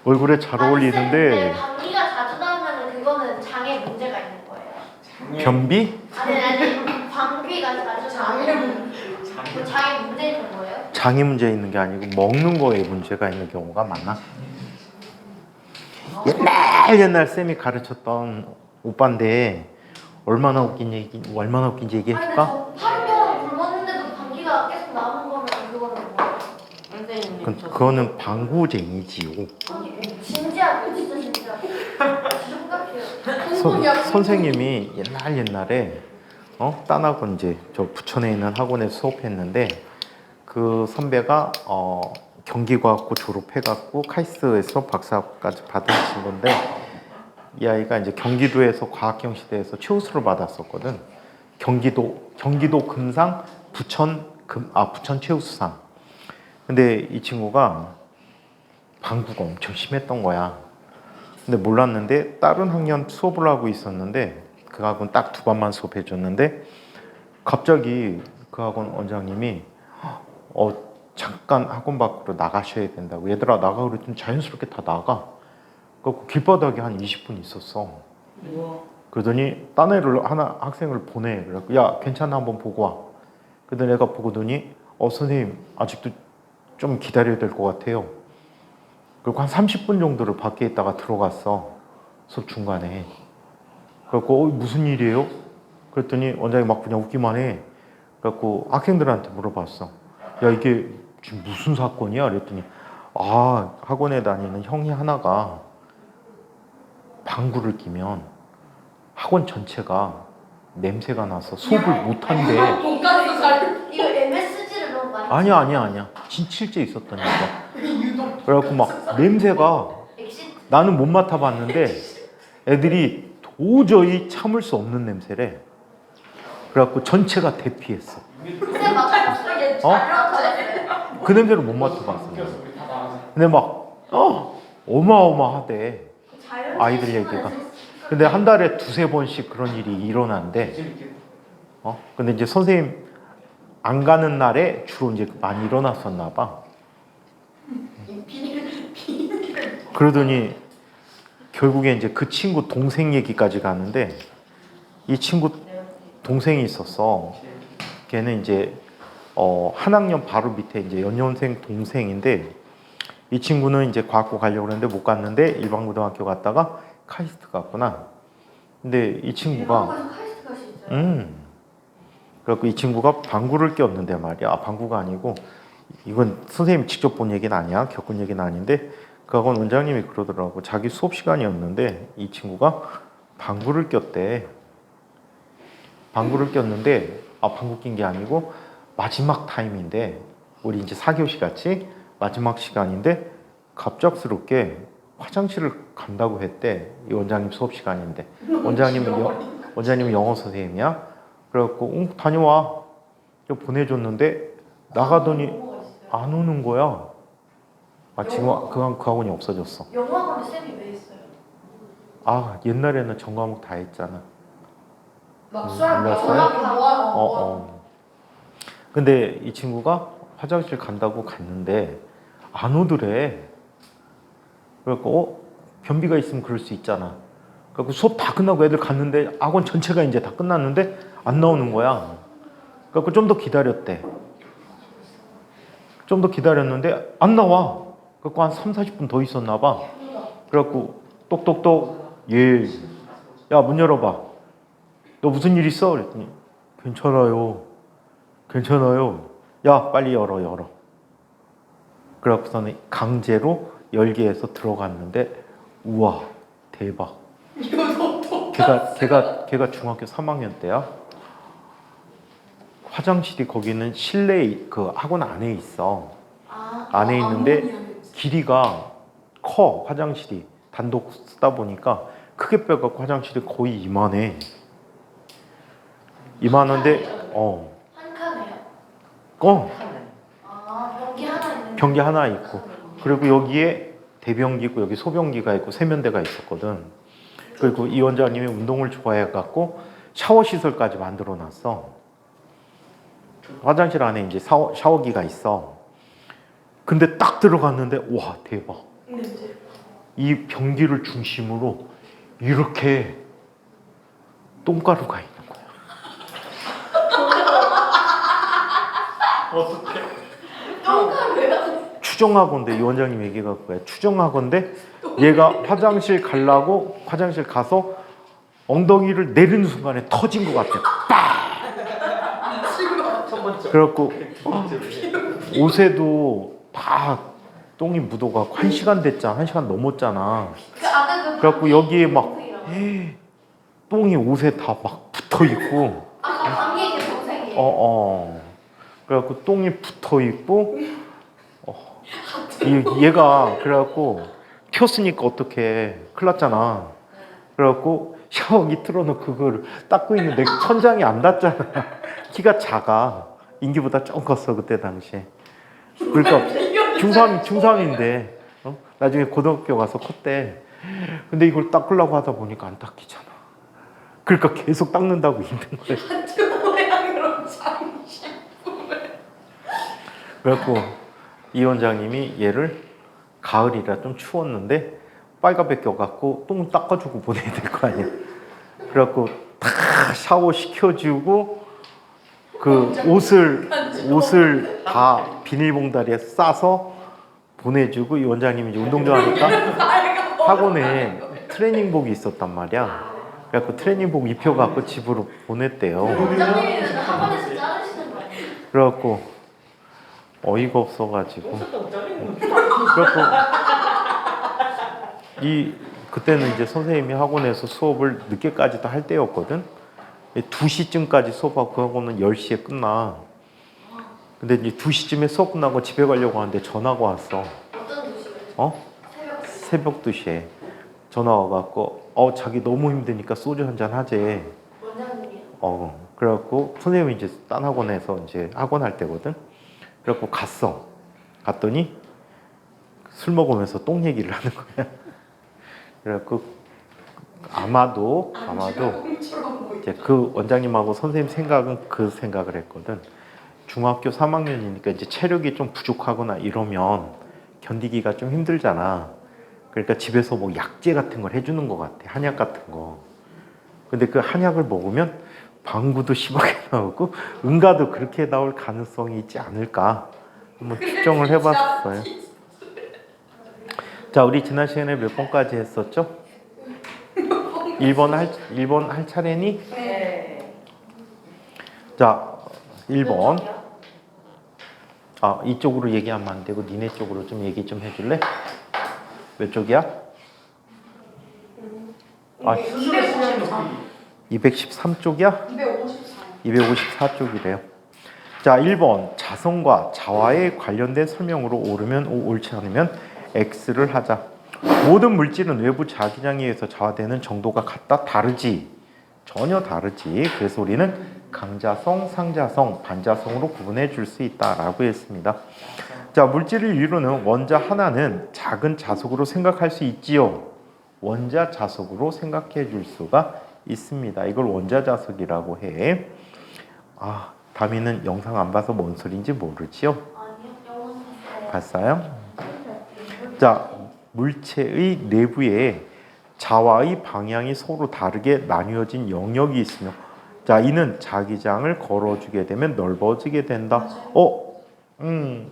얼굴에 잘 어울리는데. 감기가 자주 나오면 그거는 장에 문제가 있는 거예요. 변비? 아니 감기가 자주 나오면 장에 문제 있는 거예요? 장에 문제 있는 게 아니고 먹는 거에 문제가 있는 경우가 많아. 옛날 쌤이 가르쳤던 오빠인데 얼마나 웃긴지 얘기해줄까? 아니 하루 동안 굶었는데도 감기가 계속 나오는 거면 그거는 뭐예요? 선생님 그거는 방구쟁이지요. 아니 진지하게 진짜 진지하게 심각해요. 선생님이 옛날에 딴학원 이제 저 부천에 있는 학원에 수업했는데 그 선배가 경기과학고 졸업해갖고 카이스트에서 박사까지 받은 친구인데 이 아이가 이제 경기도에서 과학경시대에서 최우수를 받았었거든. 경기도 금상 부천 최우수상. 근데 이 친구가 방구가 엄청 심했던 거야. 근데 몰랐는데 다른 학년 수업을 하고 있었는데 그 학원 딱 2반만 수업해 줬는데 갑자기 그 학원 원장님이 잠깐 학원 밖으로 나가셔야 된다고. 얘들아 나가 그랬더니 자연스럽게 다 나가. 그 길바닥에 한 20분 있었어. 그러더니 딴 학생을 보내. 그래갖고 야 괜찮아 한번 보고 와. 그러더니 내가 보더니 선생님 아직도 좀 기다려야 될 것 같아요. 그리고 한 30분 정도를 밖에 있다가 들어갔어. 수업 중간에. 그래갖고 무슨 일이에요? 그랬더니 원장이 막 그냥 웃기만 해. 그래갖고 학생들한테 물어봤어. 야 이게 지금 무슨 사건이야? 그랬더니 학원에 다니는 형이 하나가 방구를 끼면 학원 전체가 냄새가 나서 수업을 못한대. 이거 MSG를 너무 많이 아니야. 실제 있었던 얘기야. 그래갖고 막 냄새가 나는 못 맡아봤는데 애들이 도저히 참을 수 없는 냄새래. 그래갖고 전체가 대피했어. 선생님 맡아봤어요? 그 냄새를 못 맡아봤어. 근데 막 어마어마하대. 아이들 얘기가. 근데 한 달에 2-3번씩 그런 일이 일어난대. 근데 이제 선생님 안 가는 날에 주로 이제 많이 일어났었나 봐. 그러더니 결국에 이제 그 친구 동생 얘기까지 가는데 이 친구 동생이 있었어. 걔는 이제 한 학년 바로 밑에 이제 연년생 동생인데 이 친구는 이제 과학고 가려고 했는데 못 갔는데 일반고등학교 갔다가 카이스트 갔구나. 근데 이 친구가 그래갖고 이 친구가 방구를 꼈는데 말이야. 방구가 아니고 이건 선생님이 직접 본 얘기는 아니야. 겪은 얘기는 아닌데 그 학원 원장님이 그러더라고. 자기 수업 시간이었는데 이 친구가 방구를 꼈대. 방구를 꼈는데 방구 낀 게 아니고 마지막 타임인데 우리 이제 4교시 같이 마지막 시간인데 갑작스럽게 화장실을 간다고 했대. 이 원장님 수업 시간인데 원장님은 영어 선생님이야. 그래갖고 다녀와 보내줬는데 나가더니 안 오는 거야. 지금 그 학원이 없어졌어. 영어학원에 쌤이 왜 있어요? 옛날에는 전 과목 다 했잖아. 몰랐어요? 근데 이 친구가 화장실 간다고 갔는데 안 오더래. 그래갖고 변비가 있으면 그럴 수 있잖아. 그래갖고 수업 다 끝나고 애들 갔는데 학원 전체가 이제 다 끝났는데 안 나오는 거야. 그래갖고 좀 더 기다렸대. 좀 더 기다렸는데 안 나와. 그래갖고 한 30-40분 더 있었나 봐. 그래갖고 똑똑똑 야 문 열어봐. 너 무슨 일 있어? 그랬더니 괜찮아요. 야 빨리 열어. 그래갖고서는 강제로 열게 해서 들어갔는데 우와 대박. 걔가 중학교 3학년 때야. 화장실이 거기는 실내 그 학원 안에 있어. 안에 있는데 길이가 커. 화장실이 단독 쓰다 보니까 크게 빼갖고 화장실이 거의 이만한데 한 칸에요? 변기 하나 있고 그리고 여기에 대변기 있고 여기 소변기가 있고 세면대가 있었거든. 그리고 이 원장님이 운동을 좋아해갖고 샤워 시설까지 만들어놨어. 화장실 안에 이제 샤워기가 있어. 근데 딱 들어갔는데 와 대박. 이 변기를 중심으로 이렇게 똥가루가 있는 거야. 어떻게? 똥가루요? 추정하건대 이 원장님 얘기가 그거야. 추정하건대 얘가 화장실 가려고 화장실 가서 엉덩이를 내리는 순간에 터진 것 같아. 첫 번째. 그래갖고 옷에도 다 똥이 묻어가고 1시간 됐잖아. 1시간 넘었잖아. 그 아까 그 그래갖고 여기에 막 동생이라고. 똥이 옷에 다 막 붙어 있고, 아까 방귀 제 동생이에요. 그래갖고 똥이 붙어 있고, 얘가 그래갖고 켰으니까 어떡해. 큰일 났잖아. 그래갖고 샤워기 틀어놓고 그걸 닦고 있는데 천장이 안 닿잖아. 키가 작아. 인기보다 좀 컸어 그때 당시에. 그러니까 중3인데 나중에 고등학교 가서 컸대. 근데 이걸 닦으려고 하다 보니까 안 닦이잖아. 그러니까 계속 닦는다고 힘든 거야. 한쪽 모양으로 장식품을. 그래갖고 이 원장님이 얘를 가을이라 좀 추웠는데 빨갛게 껴갖고 똥 닦아주고 보내야 될 거 아니야. 그래갖고 다 샤워 시켜주고 그 옷을 다 비닐봉다리에 싸서 보내주고 이 원장님이 이제 운동 좋아하니까 학원에 트레이닝복이 있었단 말이야. 그래갖고 트레이닝복 입혀갖고 집으로 보냈대요. 원장님은 학원에서 자르시는 거 아니에요? 그래갖고 어이가 없어가지고 그래갖고 그때는 이제 선생님이 학원에서 수업을 늦게까지도 할 때였거든. 2시쯤까지 수업하고 그 학원은 10시에 끝나. 근데 이제 2시쯤에 수업 끝나고 집에 가려고 하는데 전화가 왔어. 어떤 도시를? 새벽 2시에 전화 와갖고 자기 너무 힘드니까 소주 한잔 하재. 원장님이요? 그래갖고 선생님이 이제 딴 학원에서 이제 학원 할 때거든. 그래갖고 갔더니 술 먹으면서 똥 얘기를 하는 거야. 그래갖고 아마도 이제 그 원장님하고 선생님 생각은 그 생각을 했거든. 중학교 3학년이니까 이제 체력이 좀 부족하거나 이러면 견디기가 좀 힘들잖아. 그러니까 집에서 뭐 약재 같은 걸 해주는 것 같아. 한약 같은 거. 근데 그 한약을 먹으면 방구도 심하게 나오고 응가도 그렇게 나올 가능성이 있지 않을까 한번 추정을 해봤어요. 자, 우리 지난 시간에 몇 번까지 했었죠? 1번 할 차례니? 네. 자, 1번. 이쪽으로 얘기하면 안 되고 니네 쪽으로 좀 얘기 좀 해줄래? 몇 쪽이야? 213쪽이야? 254쪽이래요. 자, 1번. 자성과 자화에 관련된 설명으로 옳으면 O, 옳지 않으면 X를 하자. 모든 물질은 외부 자기장에 의해서 자화되는 정도가 같다? 다르지? 전혀 다르지. 그래서 우리는 강자성, 상자성, 반자성으로 구분해 줄 수 있다라고 했습니다. 자, 물질을 이루는 원자 하나는 작은 자석으로 생각할 수 있지요. 원자 자석으로 생각해 줄 수가 있습니다. 이걸 원자 자석이라고 해. 다미는 영상 안 봐서 뭔 소리인지 모르지요? 아니요, 영원 봤어요? 자, 물체의 내부에 자와의 방향이 서로 다르게 나뉘어진 영역이 있으며, 자, 이는 자기장을 걸어주게 되면 넓어지게 된다.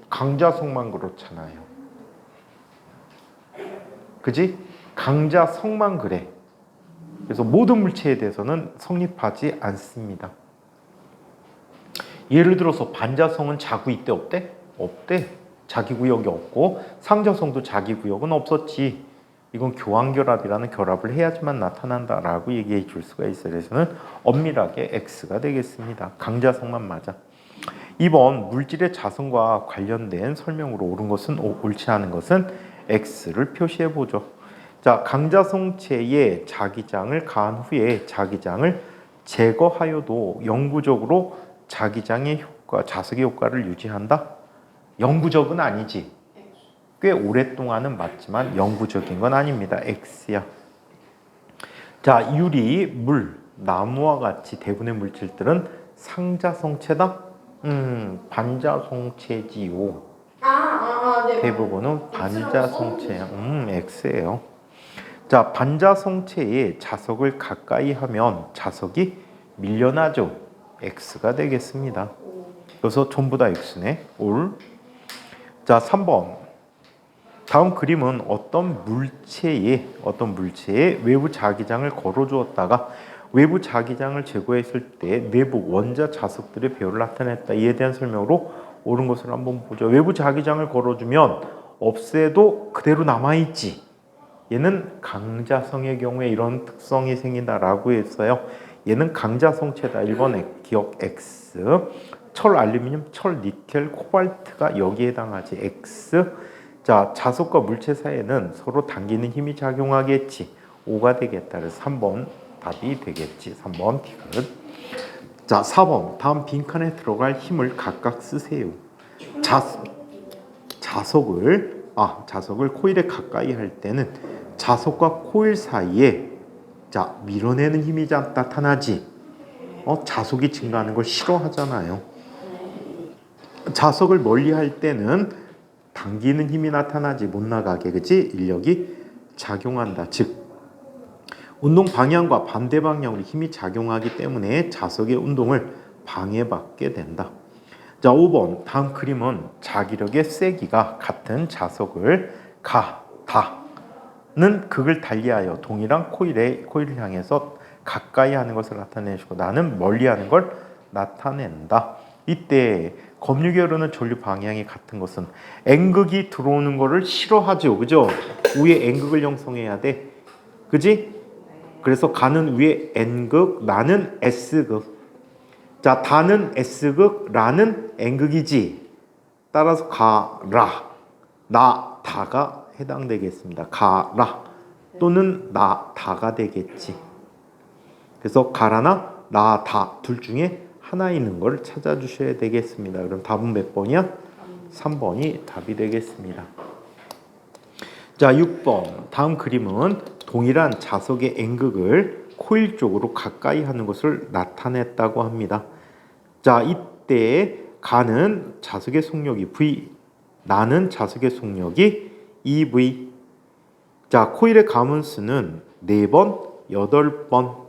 강자성만 그렇잖아요. 그지? 강자성만 그래. 그래서 모든 물체에 대해서는 성립하지 않습니다. 예를 들어서 반자성은 자구 있대 없대? 없대. 자기 구역이 없고 상자성도 자기 구역은 없었지. 이건 교환결합이라는 결합을 해야지만 나타난다라고 얘기해 줄 수가 있어요. 그래서는 엄밀하게 X가 되겠습니다. 강자성만 맞아. 2번 물질의 자성과 관련된 설명으로 옳은 것은 O, 옳지 않은 것은 X를 표시해 보죠. 자, 강자성체의 자기장을 가한 후에 자기장을 제거하여도 영구적으로 자기장의 효과, 자석의 효과를 유지한다? 영구적은 아니지. 꽤 오랫동안은 맞지만 영구적인 건 아닙니다. X야. 자, 유리, 물, 나무와 같이 대부분의 물질들은 상자성체다? 반자성체지요. 네. 대부분은 반자성체야. X예요. 자, 반자성체에 자석을 가까이 하면 자석이 밀려나죠. X가 되겠습니다. 그래서 전부 다 X네. 올. 자, 3번. 다음 그림은 어떤 물체에 외부 자기장을 걸어 주었다가 외부 자기장을 제거했을 때 내부 원자 자석들의 배열을 나타냈다. 이에 대한 설명으로 옳은 것을 한번 보죠. 외부 자기장을 걸어주면 없애도 그대로 남아있지. 얘는 강자성의 경우에 이런 특성이 생긴다라고 했어요. 얘는 강자성체다. 1번 기억 X. 철, 알루미늄, 철, 니켈, 코발트가 여기에 해당하지. X. 자, 자석과 물체 사이에는 서로 당기는 힘이 작용하겠지. 5가 되겠다. 그래서 3번 답이 되겠지. 3번 티귿. 자, 4번. 다음 빈칸에 들어갈 힘을 각각 쓰세요. 자석을 코일에 가까이 할 때는 자석과 코일 사이에 자, 밀어내는 힘이 나타나지. 자석이 증가하는 걸 싫어하잖아요. 자석을 멀리 할 때는 당기는 힘이 나타나지. 못 나가게. 그치? 인력이 작용한다. 즉 운동 방향과 반대 방향으로 힘이 작용하기 때문에 자석의 운동을 방해받게 된다. 자, 5번. 다음 그림은 자기력의 세기가 같은 자석을 다는 극을 달리하여 동일한 코일을 향해서 가까이 하는 것을 나타내주고 나는 멀리 하는 걸 나타낸다. 이때 검육에 흐르는 전류 방향이 같은 것은 N극이 들어오는 것을 싫어하죠. 그죠? 위에 N극을 형성해야 돼. 그지? 그래서 가는 위에 N극, 나는 S극. 자, 다는 S극, 라는 N극이지. 따라서 가라, 나, 다가 해당되겠습니다. 가라 또는 나, 다가 되겠지. 그래서 가라나 나, 다 둘 중에 하나 있는 걸 찾아주셔야 되겠습니다. 그럼 답은 몇 번이야? 3번이 답이 되겠습니다. 자, 6번. 다음 그림은 동일한 자석의 N극을 코일 쪽으로 가까이 하는 것을 나타냈다고 합니다. 자, 이때 가는 자석의 속력이 V, 나는 자석의 속력이 EV. 자, 코일의 가문수는 4번, 8번.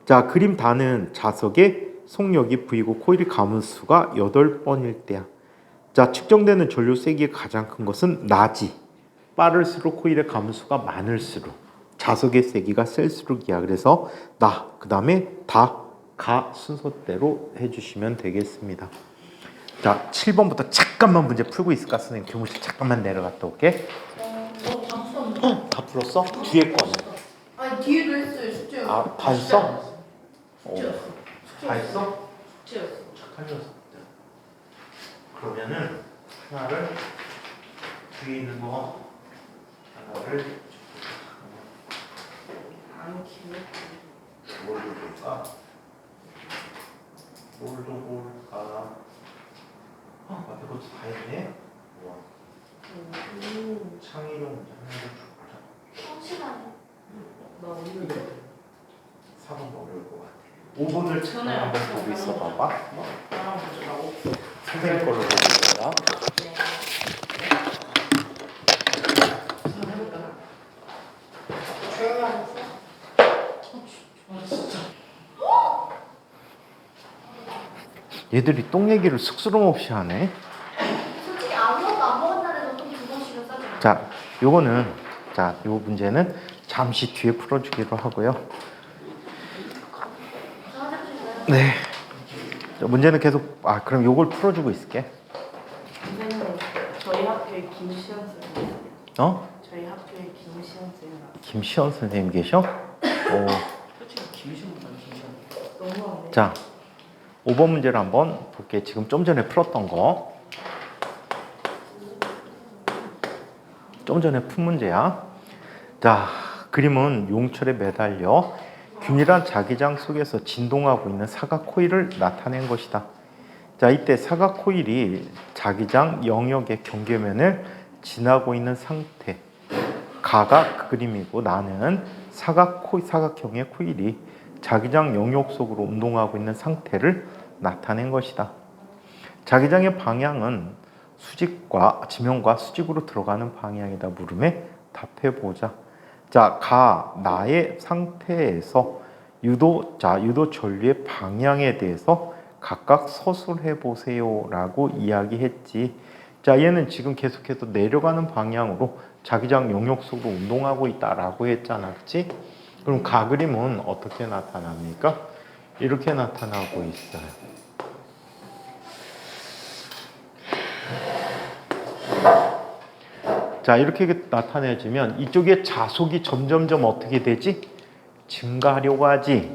자, 그림 다는 자석의 속력이 V고 코일의 가문수가 8번일 때야. 자, 측정되는 전류 세기의 가장 큰 것은 나지. 빠를수록 코일의 가문수가 많을수록 자석의 세기가 셀수록이야. 그래서 나, 그 다음에 다, 가 순서대로 해주시면 되겠습니다. 자, 7번부터 잠깐만 문제 풀고 있을까? 선생님 교무실 잠깐만 내려갔다 올게. 다 풀었는데. 다 풀었어? 뒤에 거는? 아니 뒤에도 했어요. 숙제. 아, 다 했어? 다 했어? 숙제였어. 착하셨어. 그러면은 하나를 뒤에 있는 거 하나를 안 기억. 뭘로 볼까? 뭘로 볼까? 앞에 것도 다 했네. 우와. 창의력 문제 하나를 줄까? 성실하네. 나 오늘 4번 어려울 것 같아. 5번을 전에 한번 보고 있어 봐봐. 나랑 보지 마. 선생님 걸로 보고 있어라. 조용히 하셨어? 얘들이 똥 얘기를 쑥스럼 없이 하네. 솔직히 아무것도 안 먹은 날에도 또 2번씩은 싸잖아. 자, 요 문제는 잠시 뒤에 풀어주기로 하고요. 저 화장실 가요. 네. 자, 문제는 계속 그럼 요걸 풀어주고 있을게. 선생님, 저희 학교에 김시현 선생님. 저희 학교에 김시현 선생님. 김시현 선생님 계셔? 솔직히 김시현보다 김시현. 너무하네. 자, 5번 문제를 한번 볼게. 지금 좀 전에 풀었던 거. 좀 전에 푼 문제야. 자, 그림은 용철에 매달려 균일한 자기장 속에서 진동하고 있는 사각 코일을 나타낸 것이다. 자, 이때 사각 코일이 자기장 영역의 경계면을 지나고 있는 상태. 가가 그 그림이고 나는 사각형의 코일이 자기장 영역 속으로 운동하고 있는 상태를 나타낸 것이다. 자기장의 방향은 지면과 수직으로 들어가는 방향이다. 물음에 답해보자. 자, 나의 상태에서 유도 전류의 방향에 대해서 각각 서술해 보세요라고 이야기했지. 자, 얘는 지금 계속해서 내려가는 방향으로 자기장 영역 속으로 운동하고 있다라고 했잖아, 그렇지? 그럼 그림은 어떻게 나타납니까? 이렇게 나타나고 있어요. 자, 이렇게 나타내지면 이쪽에 자속이 점점점 어떻게 되지? 증가하려고 하지.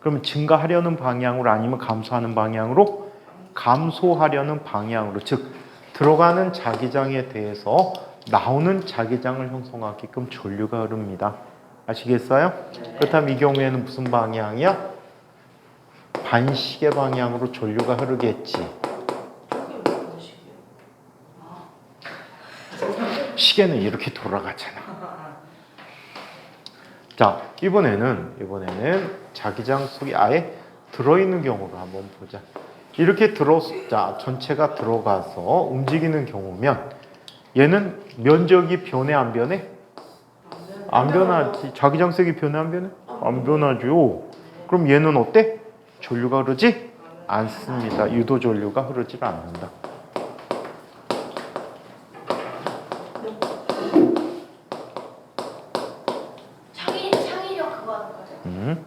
그러면 증가하려는 방향으로 아니면 감소하는 방향으로? 감소하려는 방향으로. 즉 들어가는 자기장에 대해서 나오는 자기장을 형성하게끔 전류가 흐릅니다. 아시겠어요? 그렇다면 이 경우에는 무슨 방향이야? 반시계 방향으로 전류가 흐르겠지. 시계는 이렇게 돌아가잖아. 자, 이번에는 자기장 속에 아예 들어있는 경우로 한번 보자. 이렇게 자, 전체가 들어가서 움직이는 경우면 얘는 면적이 변해 안 변해? 안 변하지. 자기장 색이 변해 안 변해? 안 변하죠. 그럼 얘는 어때? 전류가 흐르지 않습니다. 유도 전류가 흐르지 않는다. 창의력 그거 하는 거죠?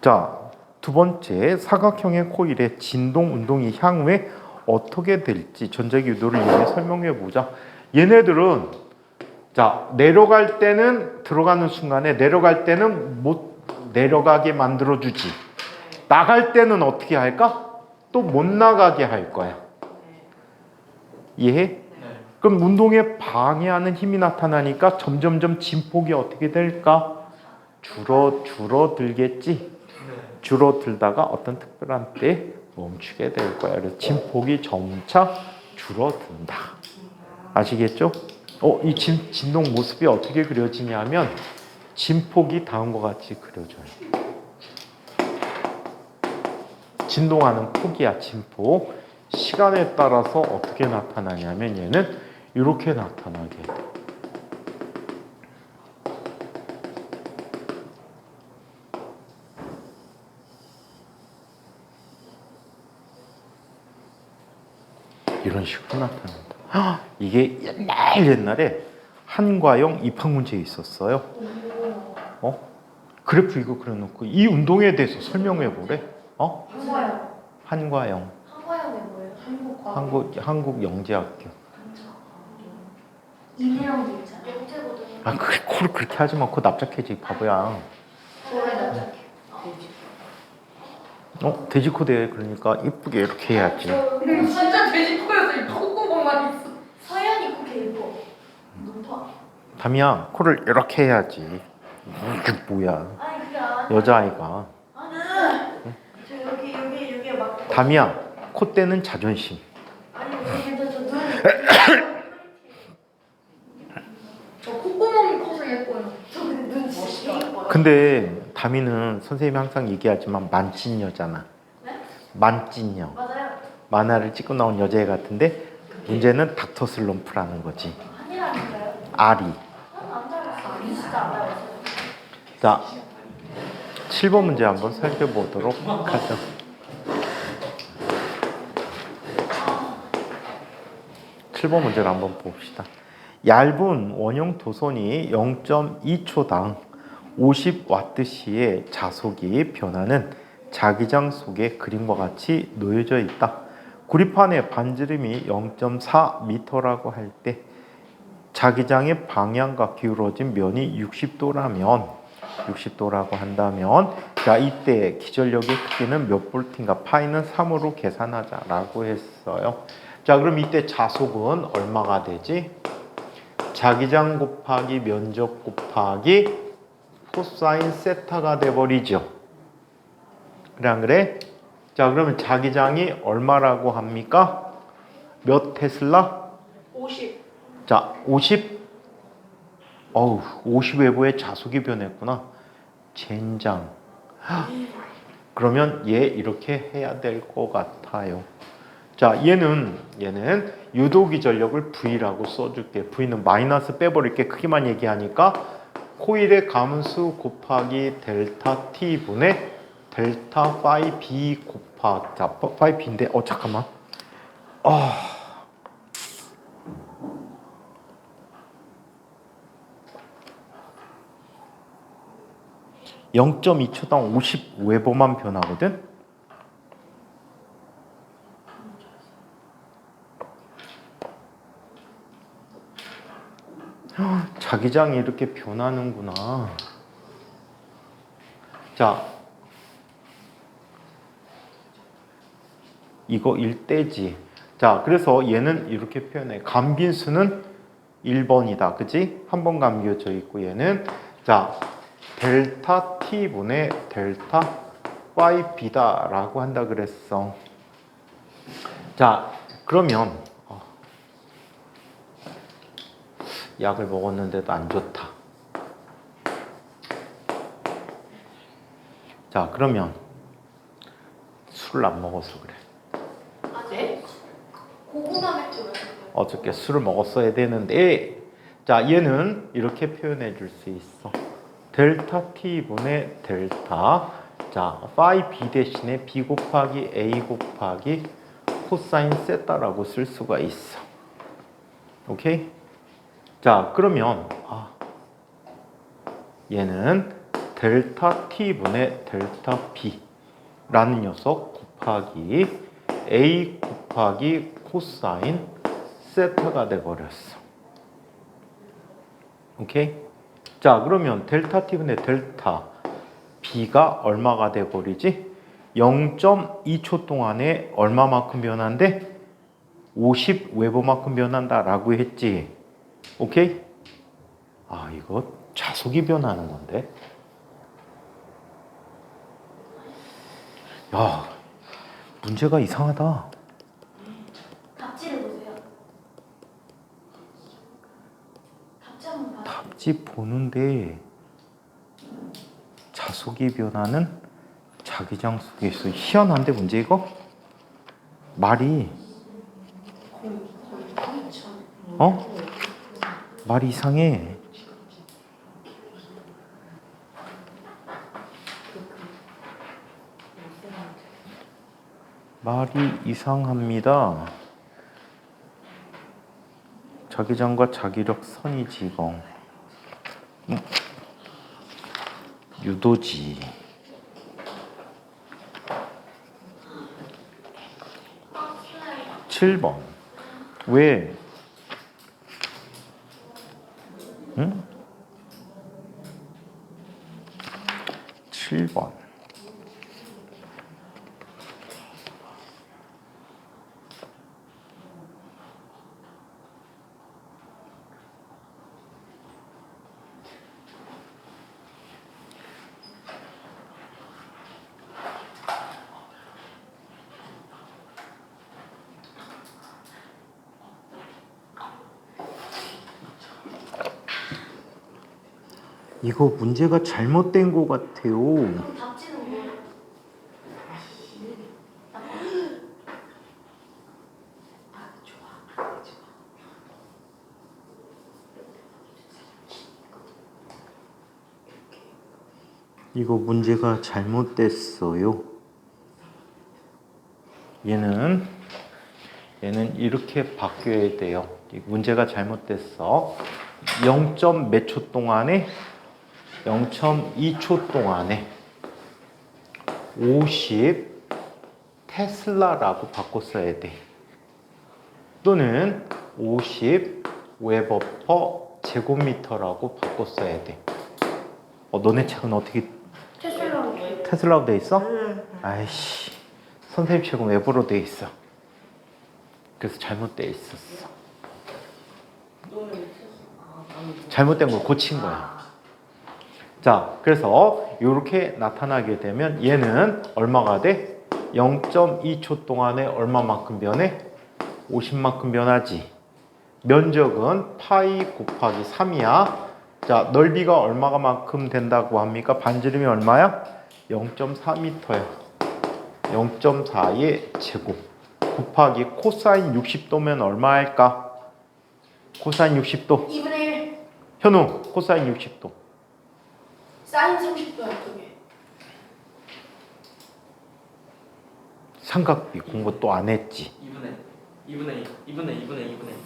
자, 두 번째, 사각형의 코일의 진동 운동이 향후에 어떻게 될지 전자기 유도를 이용해 설명해 보자. 얘네들은 자, 내려갈 때는 들어가는 순간에 내려갈 때는 못 내려가게 만들어 주지. 나갈 때는 어떻게 할까? 또 못 나가게 할 거야. 이해해? 그럼 운동에 방해하는 힘이 나타나니까 점점점 진폭이 어떻게 될까? 줄어들겠지. 줄어들다가 어떤 특별한 때 멈추게 될 거야. 그래서 진폭이 점차 줄어든다. 아시겠죠? 이 진동 모습이 어떻게 그려지냐면 진폭이 다음과 같이 그려져요. 진동하는 폭이야, 진폭. 시간에 따라서 어떻게 나타나냐면 얘는 이렇게 나타나게 돼. 이런 식으로 나타난다. 이게 옛날에 한과영 입학문제에 있었어요. 그래프 이거 그려놓고 이 운동에 대해서 설명해 보래. 한과영. 한과형이 뭐예요? 한국영재학교. 이내영도 있잖아. 영재거든요. 코를 그렇게 하지 마. 코 납작해지, 바보야. 왜 납작해? 돼지코대 그러니까 이쁘게 이렇게 해야지. 진짜 돼지코였어. 이 콧구멍만 있어. 서연이 코 개 예뻐. 높아. 담이야, 코를 이렇게 해야지. 이게 뭐야? 아니 그게 아니야. 여자아이가. 아니. 저 여기 막. 담이야, 콧대는 자존심. 아니 저 콧구멍이 커서 예뻐요. 저 근데 눈 진짜 예뻐요. 근데 담이는 선생님이 항상 얘기하지만 만찢녀잖아. 네? 만찢녀. 맞아요. 만화를 찍고 나온 여자애 같은데 문제는 닥터 슬럼프라는 거지. 한이라는가요? 아리. 안 닮았어. 진짜 안 닮았어요. 자, 7번 문제 한번 살펴보도록 하죠. (7번) 문제를 한번 봅시다. 얇은 원형 도선이 0.2초당 50와트시의 자속이 변하는 자기장 속에 그림과 같이 놓여져 있다. 구리판의 반지름이 0.4m라고 할 때 자기장의 방향과 기울어진 면이 60도라고 한다면 자, 이때 기전력의 크기는 몇 볼트인가? 파이는 3으로 계산하자라고 했어요. 자, 그럼 이때 자속은 얼마가 되지? 자기장 곱하기 면적 곱하기 코사인 세타가 돼버리죠. 그래 안 그래? 자, 그러면 자기장이 얼마라고 합니까? 몇 테슬라? 50. 자, 50. 50 외부에 자속이 변했구나. 젠장. 그러면 얘 이렇게 해야 될 것 같아요. 자, 얘는 유도기 전력을 V라고 써줄게. V는 마이너스 빼버릴게. 크기만 얘기하니까 코일의 가문수 곱하기 델타 T분의 델타 파이 B 곱하기 자, 파이 B인데 잠깐만. 0.2초당 50웨버만 변하거든? 자기장이 이렇게 변하는구나. 자, 이거 1대지. 자, 그래서 얘는 이렇게 표현해. 감빈수는 1번이다. 그지? 한 번 감겨져 있고 얘는 자, 델타 T분의 델타 파이 B다 라고 한다 그랬어. 자, 그러면 약을 먹었는데도 안 좋다. 자, 그러면 술을 안 먹어서 그래. 아, 네? 고구마 맥주 왜? 어저께 술을 먹었어야 되는데, 자, 얘는 이렇게 표현해 줄 수 있어. 델타 T분의 델타, 자, 파이 B 대신에 B 곱하기 A 곱하기 코사인 세타라고 쓸 수가 있어. 오케이? 자, 그러면 얘는 델타 T분의 델타 B라는 녀석 곱하기 A 곱하기 코사인 세타가 돼버렸어. 오케이? 자, 그러면 델타 T분의 델타 B가 얼마가 돼버리지? 0.2초 동안에 얼마만큼 변한대? 50웨버만큼 변한다라고 했지. 오케이? 이거 자속이 변하는 건데. 야, 문제가 이상하다. 답지를 보세요. 답지 한번 봐요. 답지 보는데 자속이 변하는 자기장 속에 있어. 희한한데 문제 이거? 말이 말이 이상해. 말이 이상합니다. 자기장과 자기력 선이지 이거. 유도지. 아, 쓰나요? 7번. 왜? 응? 7번. 이거 문제가 잘못된 것 같아요. 그럼 답지는 뭐예요? 이거 문제가 잘못됐어요. 얘는 이렇게 바뀌어야 돼요. 이 문제가 잘못됐어. 0. 몇 초 동안에 0.2초 동안에 50 테슬라라고 바꿨어야 돼. 또는 50 웨버 퍼 제곱미터라고 바꿨어야 돼. 너네 책은 어떻게 테슬라로. 테슬라로 돼 있어? 아이씨, 선생님 책은 웨버로 돼 있어. 그래서 잘못돼 있었어. 잘못된 걸 고친 거야. 자, 그래서 이렇게 나타나게 되면 얘는 얼마가 돼? 0.2초 동안에 얼마만큼 변해? 50만큼 변하지. 면적은 파이 곱하기 3이야. 자, 넓이가 얼마만큼 된다고 합니까? 반지름이 얼마야? 0.4m야. 0.4의 제곱 곱하기 코사인 60도면 얼마 할까? 코사인 60도. 2분의 1. 현우, 코사인 60도. 사인 30도야 그게. 삼각비 공부 또 안 했지? 2분의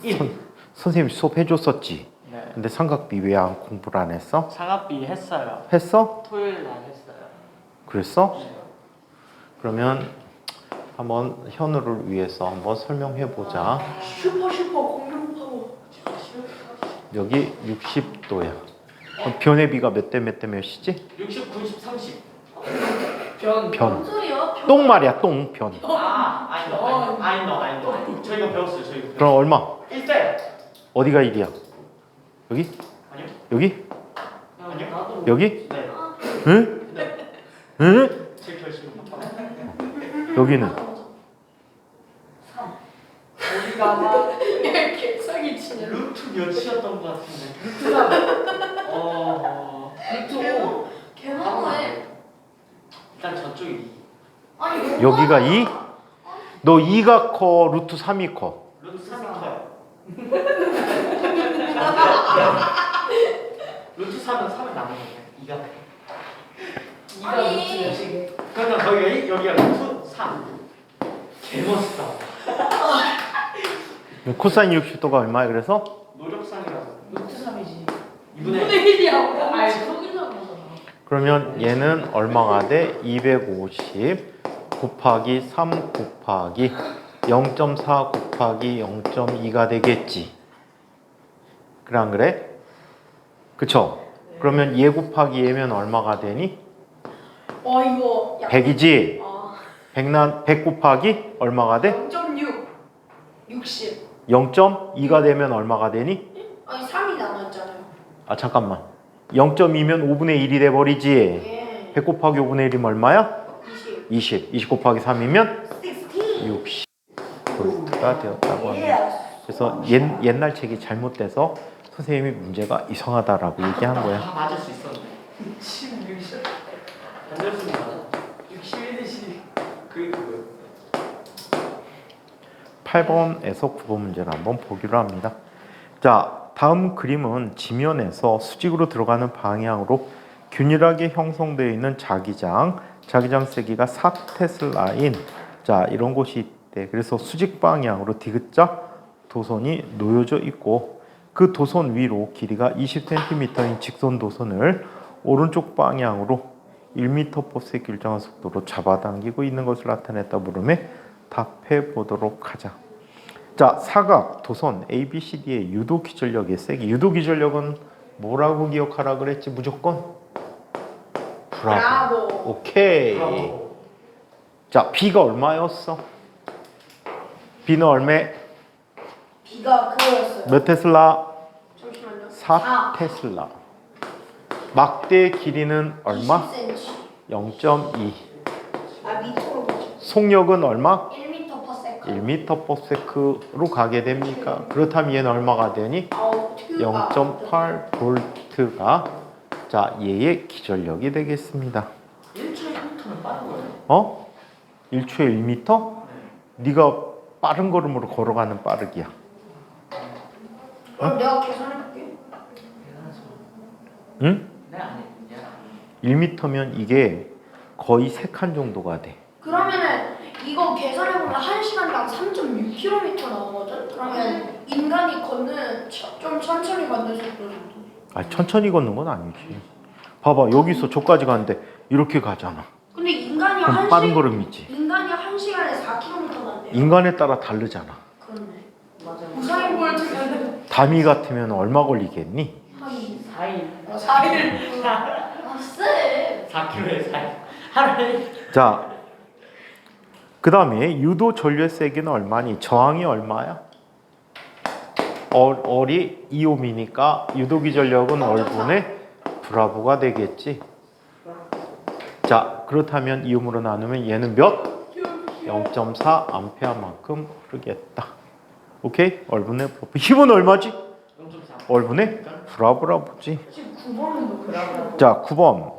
1. 선생님 수업 해줬었지? 네. 근데 삼각비 왜 안 공부를 안 했어? 상합비 했어요. 했어? 토요일 날 했어요. 그랬어? 네. 그러면 한번 현우를 위해서 한번 설명해 보자. 슈퍼 공룡 파워. 여기 60도야. 변의 비가 몇 대 몇 대 몇이지? 60, 90, 30. 변. 뭔 소리야? 똥 말이야, 똥 변. I know. 저희가 배웠어요. 그럼 얼마? 1대. 어디가 1이야? 여기? 아니요. 여기? 아니요. 여기? 네. 응? 네. 응? 제 결심. 여기는? 어디다가 이렇게 사기치네. 루트 몇이었던 것 같은데. 루트 개너무해. 일단 저쪽이 아니 여기가 2? 너 2가 커, 루트 3이 커. 루트 3이 커요. 루트 3은 3을 나누는 거예요. 2가 아니. 루트 몇이게? 그러니까 여기가 루트 3. 개멋있다. 코사인 60도가 얼마야 그래서? 노력상이라서 루트 3이지. 2분의 1이야. 아니 속이는 거잖아. 그러면 얘는 얼마가 돼? 250 곱하기 3 곱하기 0.4 곱하기 0.2가 되겠지. 그래 안 그래? 그쵸? 그러면 얘 곱하기 얘면 얼마가 되니? 이거 100이지? 아 100 곱하기 얼마가 돼? 0.6 60. 0.2가 되면 얼마가 되니? 아니 3이 남았잖아요. 아 잠깐만 0.2면 5분의 1이 돼버리지. 예. 100 곱하기 5분의 1이면 얼마야? 20. 20 곱하기 3이면 60. 60 볼트가 되었다고 합니다. 그래서 옛날 책이 잘못돼서 선생님이 문제가 이상하다라고 얘기한 거야. 맞을 수 있었는데 16이 안 됐습니다. 61대시 그거요. 8번에서 9번 문제를 한번 보기로 합니다. 자, 다음 그림은 지면에서 수직으로 들어가는 방향으로 균일하게 형성되어 있는 자기장 세기가 4테슬라인 자 이런 곳이 있대. 그래서 수직 방향으로 디귿자 도선이 놓여져 있고 그 도선 위로 길이가 20cm인 직선 도선을 오른쪽 방향으로 1m/s 일정한 속도로 잡아당기고 있는 것을 나타냈다 물음에 답해 보도록 하자. 자, 사각 도선 ABCD의 유도 기절력의 세기. 유도 기절력은 뭐라고 기억하라 그랬지? 무조건 브라보. 오케이. 브라보. 자, B가 얼마였어? B는 얼마? B가 그거였어요. 몇 테슬라? 잠시만요. 4테슬라. 막대 길이는 얼마? 20cm. 0.2. 아 미터로 보죠. 속력은 얼마? 1m/s. 1m/s로 가게 됩니까? 그렇다면 얘는 얼마가 되니? 0.8 볼트가 자 얘의 기절력이 되겠습니다. 1초에 1m는 빠른 거예요? 어? 1초에 1m? 네가 빠른 걸음으로 걸어가는 빠르기야. 그럼 내가 계산해볼게. 응? 네 아니. 1m면 이게 거의 3칸 정도가 돼. 그러면은 이거 계산해보면 1시간당 3.6km 나오거든? 그러면 인간이 걷는 좀 천천히 걷는 속도 정도. 아 천천히 걷는 건 아니지. 봐봐 여기서 저까지 가는데 이렇게 가잖아. 근데 인간이 그럼 빠른 걸음이지. 인간이 1시간에 4km 간대요. 인간에 따라 다르잖아. 그렇네. 맞아. 우사인 볼트는 다미 같으면 얼마 걸리겠니? 한 4일. 4일. 아, 쎄. 4km에 4일. 하루에. 자, 그 다음에 유도 전류의 세기는 얼마니? 저항이 얼마야? 얼이 2옴이니까 유도기 전력은 얼분의 브라보가 되겠지. 자, 그렇다면 2옴으로 나누면 얘는 몇? 0.4 암페어만큼 흐르겠다. 오케이? 얼분의 브라보. 힘은 얼마지? 0.4. 얼분의 브라보라 보지. 지금 9번은 뭐야? 자, 9번.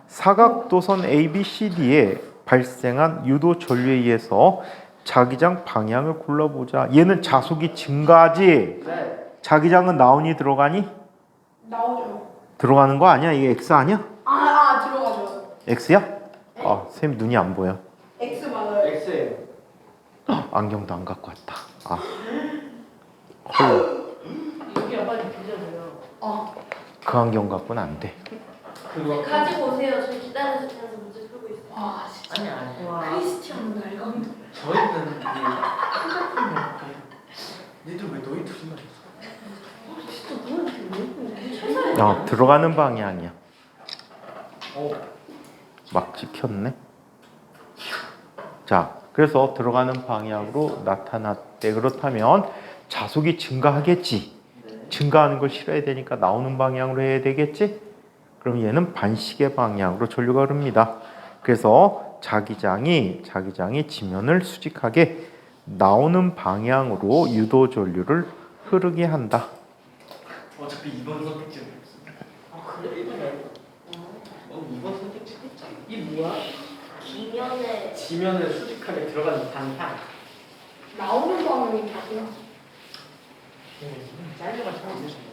사각도선 ABCD에 발생한 유도 전류에 의해서 자기장 방향을 골라보자. 얘는 자속이 증가하지? 네. 자기장은 나온이 들어가니? 나오죠. 들어가는 거 아니야? 이게 X 아니야? 아 X야? 아, 쌤 눈이 안 보여. X 맞아요. X예요. 안경도 안 갖고 왔다. 아, 헐, 여기가 빨리 빌려줘요. 그 안경 갖고는 안 돼. 그거 가지고 오세요. 저 기다려주면서 문제 풀고 있어요. 아 진짜. 아니 와. 크리스티아노 날감. 저희는 이 핸드폰이 없어요. 니들 왜 너희 둘이만 있어? 진짜 너무 예쁜데? 아, 들어가는 방향이야. 어. 막 찍혔네. 자, 그래서 들어가는 방향으로 나타났대. 그렇다면 자속이 증가하겠지. 증가하는 걸 실어야 되니까 나오는 방향으로 해야 되겠지. 그럼 얘는 반시계 방향으로 전류가 흐릅니다. 그래서 자기장이 지면을 수직하게 나오는 방향으로 유도 전류를 흐르게 한다. 어차피 2번 선택지는 없습니다. 아 그래? 1번 말고. 2번 선택지 있잖아. 이게 뭐야? 기면에 지면을 수직하게 들어가는 방향. 나오는 방향이 뭐야? 짧게만 잘 보시면.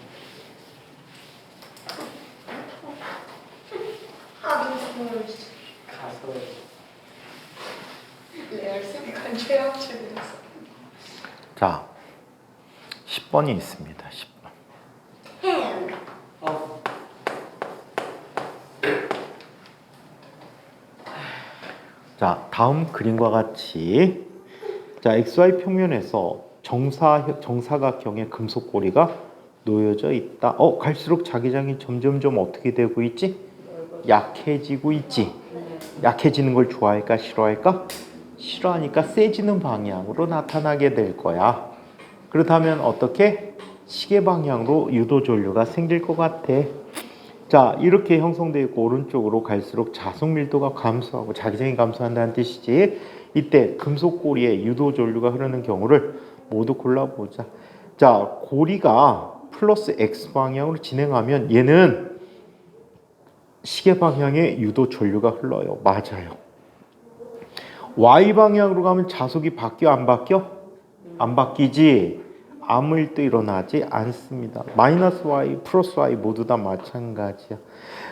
아 눈썹을 진짜. 가서 레알 쌤이 간최합체되었어. 자, 10번이 있습니다. 10번. 햄. 어. 자, 다음 그림과 같이 자, XY 평면에서 정사각형의 금속고리가 놓여져 있다. 갈수록 자기장이 점점점 어떻게 되고 있지? 약해지고 있지. 약해지는 걸 좋아할까 싫어할까? 싫어하니까 세지는 방향으로 나타나게 될 거야. 그렇다면 어떻게? 시계 방향으로 유도 전류가 생길 것 같아. 자, 이렇게 형성되어 있고 오른쪽으로 갈수록 자속 밀도가 감소하고 자기장이 감소한다는 뜻이지. 이때 금속고리에 유도 전류가 흐르는 경우를 모두 골라보자. 자, 고리가 플러스 X 방향으로 진행하면 얘는 시계 방향에 유도 전류가 흘러요. 맞아요. Y 방향으로 가면 자속이 바뀌어 안 바뀌어? 안 바뀌지. 아무 일도 일어나지 않습니다. 마이너스 Y, 플러스 Y 모두 다 마찬가지야.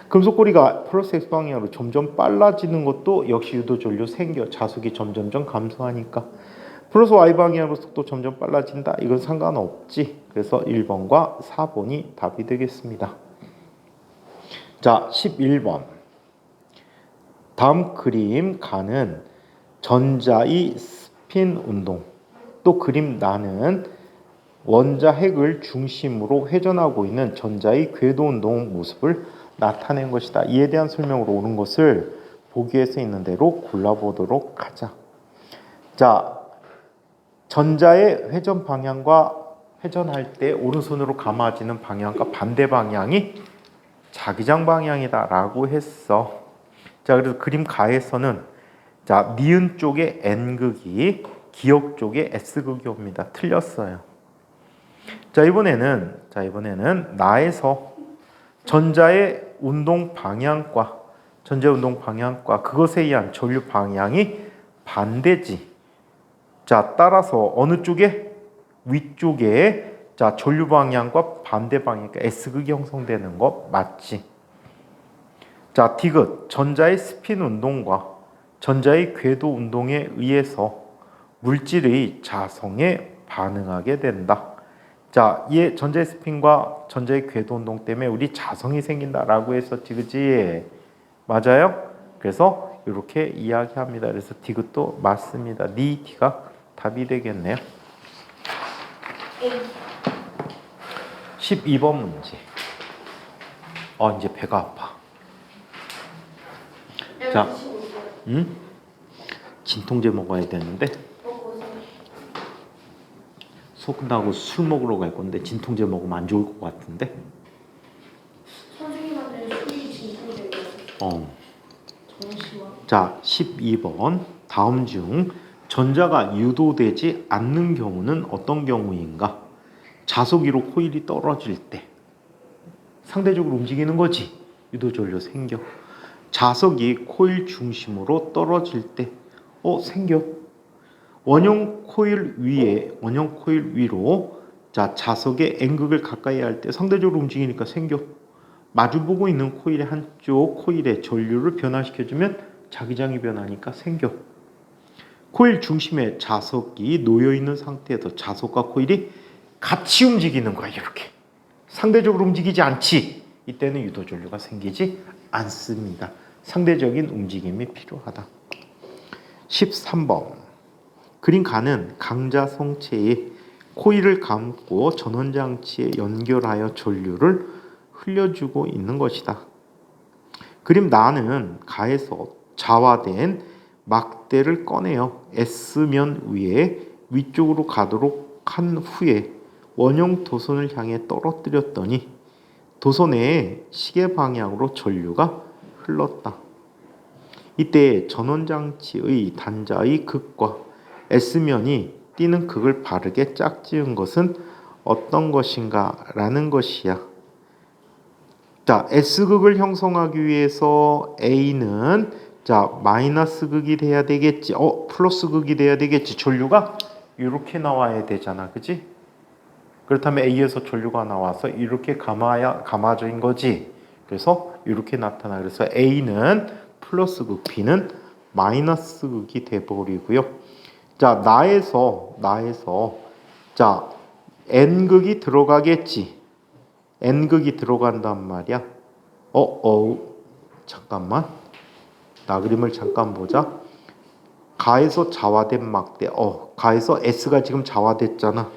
금속고리가 플러스 X 방향으로 점점 빨라지는 것도 역시 유도 전류 생겨. 자속이 점점점 감소하니까. 플러스 Y 방향으로 속도 점점 빨라진다. 이건 상관없지. 그래서 1번과 4번이 답이 되겠습니다. 자, 11번. 다음 그림 가는 전자의 스핀 운동. 또 그림 나는 원자 핵을 중심으로 회전하고 있는 전자의 궤도 운동 모습을 나타낸 것이다. 이에 대한 설명으로 옳은 것을 보기에서 있는 대로 골라보도록 하자. 자, 전자의 회전 방향과 회전할 때 오른손으로 감아지는 방향과 반대 방향이 자기장 방향이다 라고 했어. 자, 그래서 그림 가에서는 자, 니은 쪽에 N극이 기역 쪽에 S극이 옵니다. 틀렸어요. 자, 이번에는 나에서 전자의 운동 방향과 그것에 의한 전류 방향이 반대지. 자, 따라서 어느 쪽에? 위쪽에 자, 전류 방향과 반대 방향이니까 S극이 형성되는 거 맞지? 자, 디귿 전자의 스핀 운동과 전자의 궤도 운동에 의해서 물질의 자성에 반응하게 된다. 자, 이 전자의 스핀과 전자의 궤도 운동 때문에 우리 자성이 생긴다라고 했었지, 그지? 맞아요? 그래서 이렇게 이야기합니다. 그래서 디귿도 맞습니다. 니 D가 답이 되겠네요. 12번 문제. 이제 배가 아파. 자, 응? 진통제 먹어야 되는데 수업 끝나고 술 먹으러 갈 건데 진통제 먹으면 안 좋을 것 같은데. 선생님한테 술이 진통제예요. 정시와. 자, 12번. 다음 중 전자가 유도되지 않는 경우는 어떤 경우인가? 자석위로 코일이 떨어질 때 상대적으로 움직이는 거지. 유도 전류 생겨. 자석이 코일 중심으로 떨어질 때 생겨. 원형 코일 위로 자, 자석의 N극을 가까이 할 때 상대적으로 움직이니까 생겨. 마주보고 있는 코일의 한쪽 코일의 전류를 변화시켜주면 자기장이 변하니까 생겨. 코일 중심에 자석이 놓여있는 상태에서 자석과 코일이 같이 움직이는 거야. 이렇게 상대적으로 움직이지 않지. 이때는 유도전류가 생기지 않습니다. 상대적인 움직임이 필요하다. 13번 그림 가는 강자성체에 코일을 감고 전원장치에 연결하여 전류를 흘려주고 있는 것이다. 그림 나는 가에서 자화된 막대를 꺼내어 S면 위에 위쪽으로 가도록 한 후에 원형 도선을 향해 떨어뜨렸더니 도선의 시계 방향으로 전류가 흘렀다. 이때 전원장치의 단자의 극과 S면이 띄는 극을 바르게 짝지은 것은 어떤 것인가 라는 것이야. 자, S극을 형성하기 위해서 A는 자 마이너스 극이 돼야 되겠지. 플러스 극이 돼야 되겠지. 전류가 이렇게 나와야 되잖아, 그지? 그렇다면 A에서 전류가 나와서 이렇게 감아진 거지. 그래서 이렇게 나타나. 그래서 A는 플러스 극, B는 마이너스 극이 돼버리고요. 자, 나에서 자 N극이 들어가겠지. N극이 들어간단 말이야. 잠깐만. 나 그림을 잠깐 보자. 가에서 자화된 막대. 가에서 S가 지금 자화됐잖아.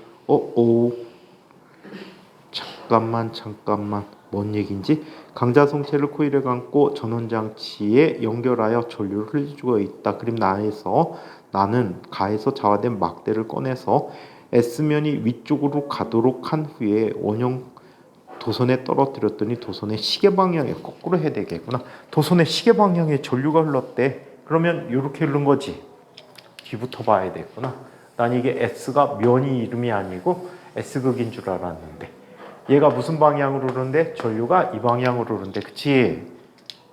잠깐만. 뭔 얘기인지? 강자성체를 코일에 감고 전원장치에 연결하여 전류를 흘려주고 있다. 그림 나에서 나는 가에서 자화된 막대를 꺼내서 S면이 위쪽으로 가도록 한 후에 원형 도선에 떨어뜨렸더니 도선의 시계 방향에 거꾸로 해야 되겠구나. 도선의 시계 방향에 전류가 흘렀대. 그러면 이렇게 흐른 거지. 뒤부터 봐야 되겠구나. 난 이게 S가 면이 이름이 아니고 S극인 줄 알았는데 얘가 무슨 방향으로 흐르는데? 전류가 이 방향으로 흐르는데, 그치?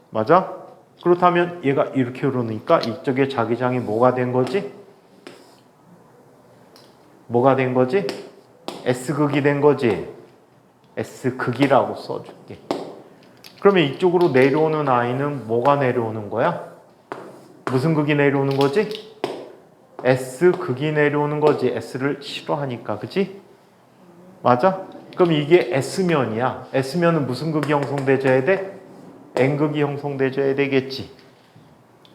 맞아? 그렇다면 얘가 이렇게 흐르니까 이쪽에 자기장이 뭐가 된 거지? 뭐가 된 거지? S극이 된 거지? S극이라고 써줄게. 그러면 이쪽으로 내려오는 I는 뭐가 내려오는 거야? 무슨 극이 내려오는 거지? S극이 내려오는 거지. S를 싫어하니까, 그치? 맞아? 그럼 이게 S면이야. S면은 무슨 극이 형성돼줘야 돼? N극이 형성돼줘야 되겠지.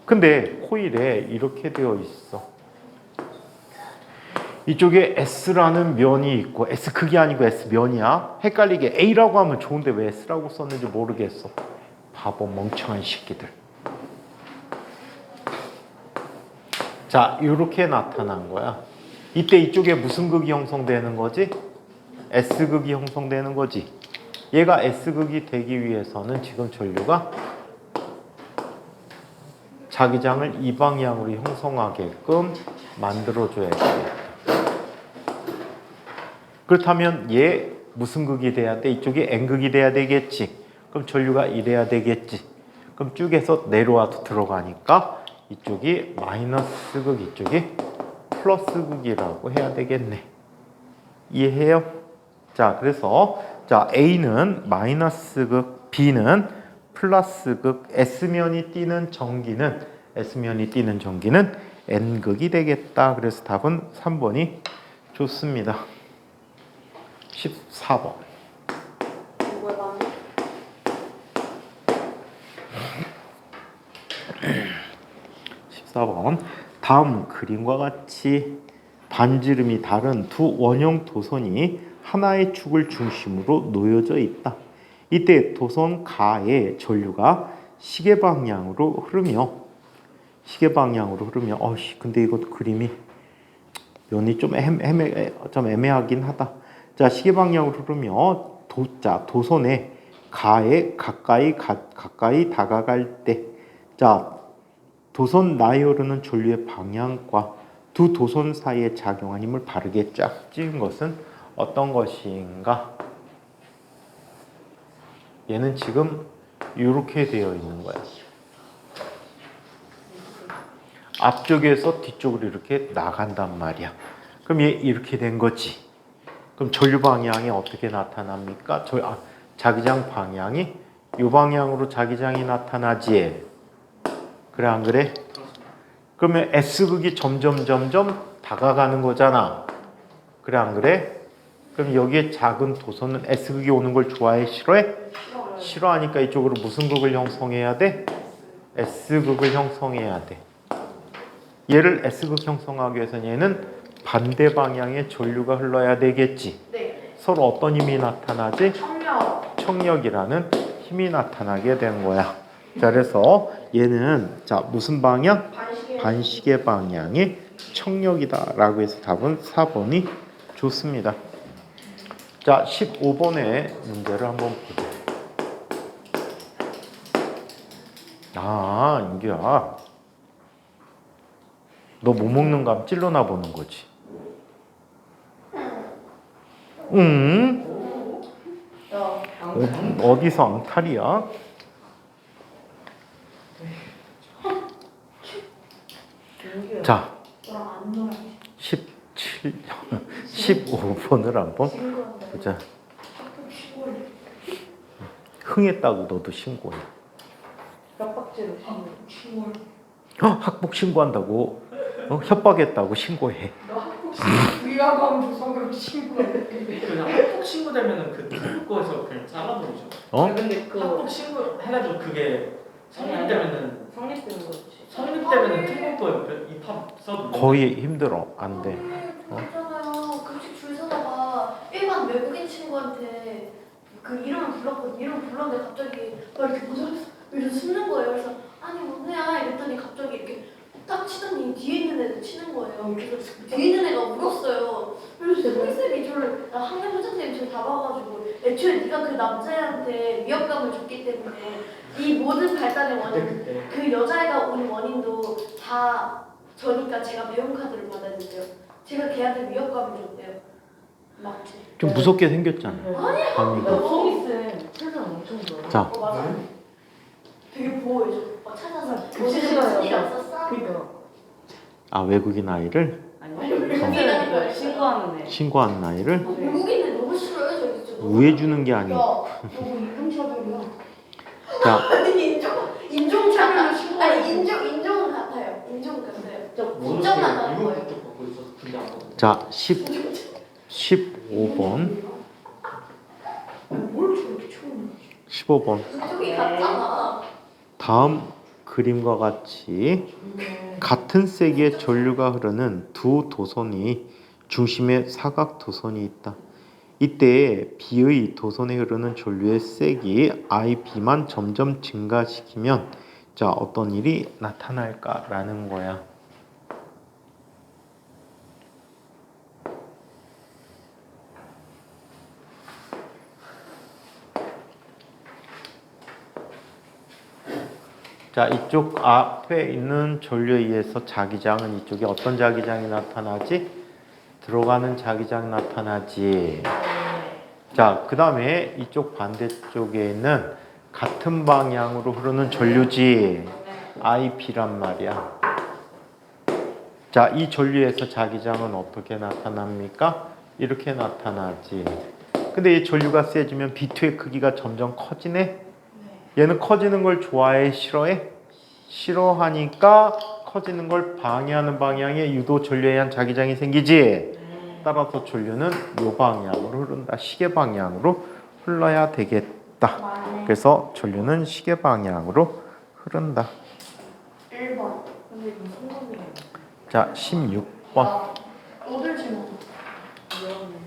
근데 코일에 이렇게 되어 있어. 이쪽에 S라는 면이 있고 S극이 아니고 S면이야. 헷갈리게 A라고 하면 좋은데 왜 S라고 썼는지 모르겠어. 바보 멍청한 새끼들. 자, 이렇게 나타난 거야. 이때 이쪽에 무슨 극이 형성되는 거지? S극이 형성되는 거지. 얘가 S극이 되기 위해서는 지금 전류가 자기장을 이 방향으로 형성하게끔 만들어줘야 돼. 그렇다면 얘 무슨 극이 돼야 돼? 이쪽이 N극이 돼야 되겠지. 그럼 전류가 이래야 되겠지. 그럼 쭉 해서 내려와서 들어가니까 이쪽이 마이너스 극, 이쪽이 플러스 극이라고 해야 되겠네. 이해해요? 자, 그래서 자 A는 마이너스 극, B는 플러스 극, S면이 띄는 전기는 N극이 되겠다. 그래서 답은 3번이 좋습니다. 14번. 뭐야 맞네? 14번. 다음 그림과 같이 반지름이 다른 두 원형 도선이 하나의 축을 중심으로 놓여져 있다. 이때 도선 가의 전류가 시계 방향으로 흐르며 근데 이거 그림이 면이 좀 애매하긴 하다. 자, 시계 방향으로 흐르며 도선의 가에 가까이 다가갈 때, 자, 도선 나에 흐르는 전류의 방향과 두 도선 사이에 작용한 힘을 바르게 짝지은 것은 어떤 것인가? 얘는 지금 이렇게 되어 있는 거야. 앞쪽에서 뒤쪽으로 이렇게 나간단 말이야. 그럼 얘 이렇게 된 거지. 그럼 전류 방향이 어떻게 나타납니까? 자기장 방향이 이 방향으로 자기장이 나타나지. 그래 안 그래? 그러면 S극이 점점 다가가는 거잖아. 그래 안 그래? 그럼 여기에 작은 도선은 S극이 오는 걸 좋아해? 싫어해? 싫어하니까 이쪽으로 무슨 극을 형성해야 돼? S극을 형성해야 돼. 얘를 S극 형성하기 위해서는 얘는 반대 방향의 전류가 흘러야 되겠지. 네. 서로 어떤 힘이 나타나지? 청력. 청력이라는 힘이 나타나게 되는 거야. 자, 그래서 얘는 자 무슨 방향? 반시계. 반시계 방향의 청력이다 라고 해서 답은 4번이 좋습니다. 자, 15번의 문제를 한번 보자. 아, 인규야. 너 뭐 먹는 감 찔러나 보는 거지. 야, 어디서 앙탈이야? 민규야. 자, 너랑 안 놀아. 15번을 한번 친구한테 보자. 학교 시골. 흥했다고 너도 신고해. 협박죄로 신고. 시골. 학폭 신고한다고 협박했다고 신고해. 너 학교 위화감 조성으로 친구를. 그냥 학폭 신고 되면은 그 특거에서 그냥 잘라버리죠. 근데 그 학폭 신고 해가지고 그게 성립되면은 성립되는 거지. 성립되면은 특거에 입학 써도 거의 힘들어. 안 돼. 그렇잖아요. 급식 줄 서다가 일반 외국인 친구한테 그 이름을 불렀거든. 이름 불렀는데 갑자기 막 이렇게 보자면서 이렇게 숨는 거예요. 그래서 아니 뭐냐 이랬더니 갑자기 이렇게 딱 치더니 뒤에 있는 애도 치는 거예요. 그래서 뒤에 있는 애가 울었어요. 그래서 선생님이 저를 학년 선생님이 저를 다 봐가지고 애초에 네가 그 남자애한테 위협감을 줬기 때문에 이 모든 발단의 원인 그때 그 여자애가 온 원인도 다 저니까 제가 배운 카드를 받아야 된대요. 제가 걔한테 위협감을 줬대요. 맞지? 좀 무섭게 생겼잖아. 아니야. 강미가. 소미쌤 세상 엄청 좋아. 자, 맞아. 되게 보호해줘. 찾아서 교실 무슨 시간에 일 없었어? 그니까. 아 외국인 아이를 아니 신고하는 애. 신고한 아이를 외국인들 너무 싫어요. 저기 진짜. 우회주는 게 아니고. 야, 너 인종차별이야. 자, 아니 인종차별로 신고. 아니 인종은 같아요. 인종 같아요. 국적만 다른 미국 거예요. 국적 받고 있어서 군대 안 가고. 자 15번, 뭘 저렇게 처음? 15번. 인종이 같잖아. 다음 그림과 같이 같은 세기의 전류가 흐르는 두 도선이 중심에 사각 도선이 있다. 이때 B의 도선에 흐르는 전류의 세기 IB만 점점 증가시키면 자 어떤 일이 나타날까라는 거야. 자, 이쪽 앞에 있는 전류에 의해서 자기장은 이쪽에 어떤 자기장이 나타나지? 들어가는 자기장이 나타나지. 자, 그 다음에 이쪽 반대쪽에 있는 같은 방향으로 흐르는 전류지. IP란 말이야. 자, 이 전류에서 자기장은 어떻게 나타납니까? 이렇게 나타나지. 근데 이 전류가 세지면 B2의 크기가 점점 커지네? 얘는 커지는 걸 좋아해? 싫어해? 싫어하니까 커지는 걸 방해하는 방향에 유도 전류에 의한 자기장이 생기지. 따라서 전류는 이 방향으로 흐른다. 시계 방향으로 흘러야 되겠다. 그래서 전류는 시계 방향으로 흐른다. 1번. 근데 이건 성공이야. 자, 16번. 어딜 지금? 미안해.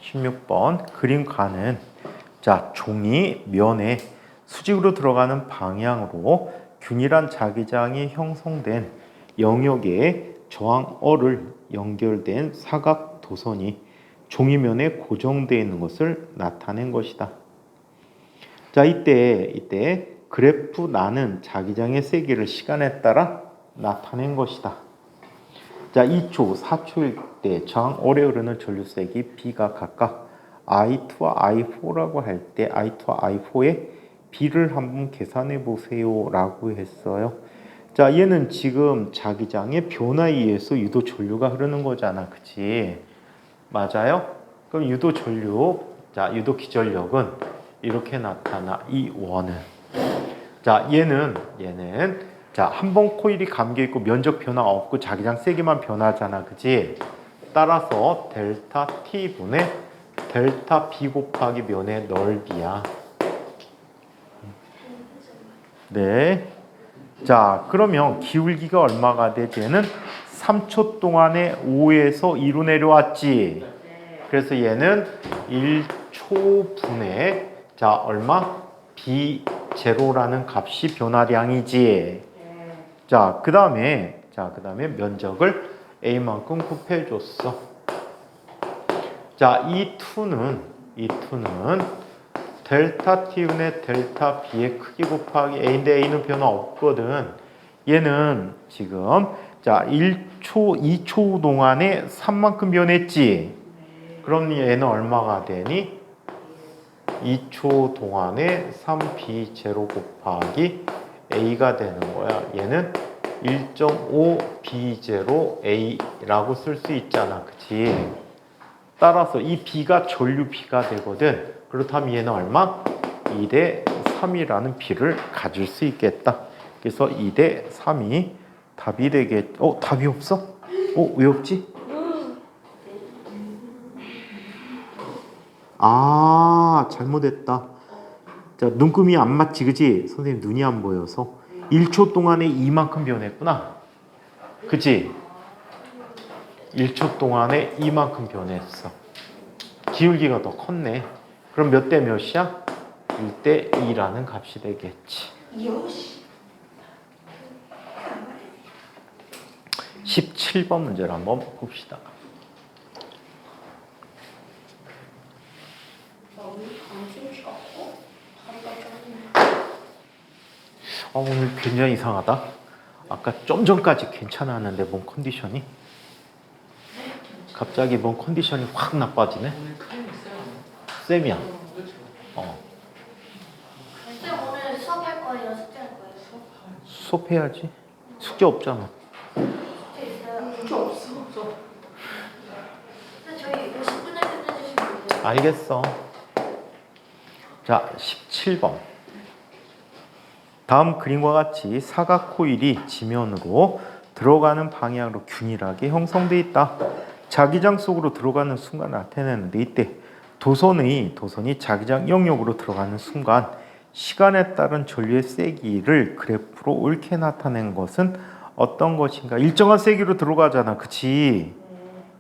16번 그림가는 자 종이 면에 수직으로 들어가는 방향으로 균일한 자기장이 형성된 영역에 저항어를 연결된 사각 도선이 종이면에 고정되어 있는 것을 나타낸 것이다. 자 이때 그래프 나는 자기장의 세기를 시간에 따라 나타낸 것이다. 자, 2초, 4초일 때 저항 오래 흐르는 전류세기 B가 각각 I2와 I4라고 할 때 I2와 I4의 B를 한번 계산해 보세요 라고 했어요. 자, 얘는 지금 자기장의 변화에 의해서 유도 전류가 흐르는 거잖아. 그치? 맞아요? 그럼 유도 전류, 자 유도 기전력은 이렇게 나타나. 이 원은 자 얘는 자 한 번 코일이 감겨 있고 면적 변화 없고 자기장 세기만 변하잖아, 그지? 따라서 델타 T 분의 델타 B 곱하기 면의 넓이야. 네. 자 그러면 기울기가 얼마가 되지? 얘는 3초 동안에 5에서 2로 내려왔지. 그래서 얘는 1초 분에 자 얼마? B0라는 값이 변화량이지. 자 그다음에 면적을 A만큼 곱해줬어. 자 이 2는 델타 T분의 델타 B의 크기 곱하기 A인데 A는 변화 없거든. 얘는 지금 자 1초, 2초 동안에 3만큼 변했지. 그럼 얘는 얼마가 되니? 2초 동안에 3B0 곱하기 A가 되는 거야. 얘는 1.5 B0 A라고 쓸 수 있잖아, 그치? 따라서 이 B가 전류 B가 되거든. 그렇다면 얘는 얼마? 2대 3이라는 B를 가질 수 있겠다. 그래서 2대 3이 답이 되겠. 답이 없어? 왜 없지? 잘못했다. 자, 눈금이 안 맞지, 그지? 선생님 눈이 안 보여서 1초 동안에 이만큼 변했구나, 그지? 1초 동안에 이만큼 변했어. 기울기가 더 컸네. 그럼 몇 대 몇이야? 1대 2라는 값이 되겠지. 17번 문제를 한번 봅시다. 오늘 굉장히 이상하다. 아까 좀 전까지 괜찮았는데 몸 컨디션이 갑자기 몸 컨디션이 확 나빠지네. 오늘 크림 있어요. 쌤이야. 그렇죠. 쌤 오늘 수업할 거예요? 숙제할 거예요? 수업해야지. 숙제 없잖아. 숙제 있어요? 숙제 없어. 근데 저희 50분에 끝내주시면 돼요. 알겠어. 자, 17번. 다음 그림과 같이 사각 코일이 지면으로 들어가는 방향으로 균일하게 형성되어 있다. 자기장 속으로 들어가는 순간 나타내는데 이때 도선이 자기장 영역으로 들어가는 순간 시간에 따른 전류의 세기를 그래프로 옳게 나타낸 것은 어떤 것인가? 일정한 세기로 들어가잖아, 그치?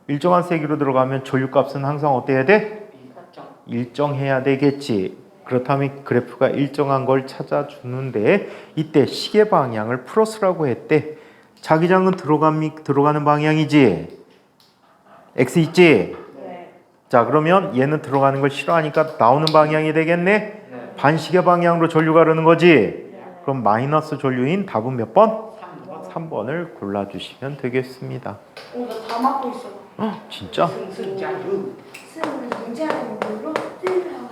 일정한 세기로 들어가면 전류값은 항상 어때야 돼? 일정해야 되겠지. 그렇다면 그래프가 일정한 걸 찾아주는데 이때 시계 방향을 플러스라고 했대. 자기장은 들어가는 방향이지. X 있지? 네. 자 그러면 얘는 들어가는 걸 싫어하니까 나오는 방향이 되겠네? 반시계 방향으로 전류가 흐르는 거지? 그럼 마이너스 전류인 답은 몇 번? 3번을 골라주시면 되겠습니다. 나 다 맞고 있어. 진짜? 승승자유. 쌤은 문제하는 걸로 뜰라고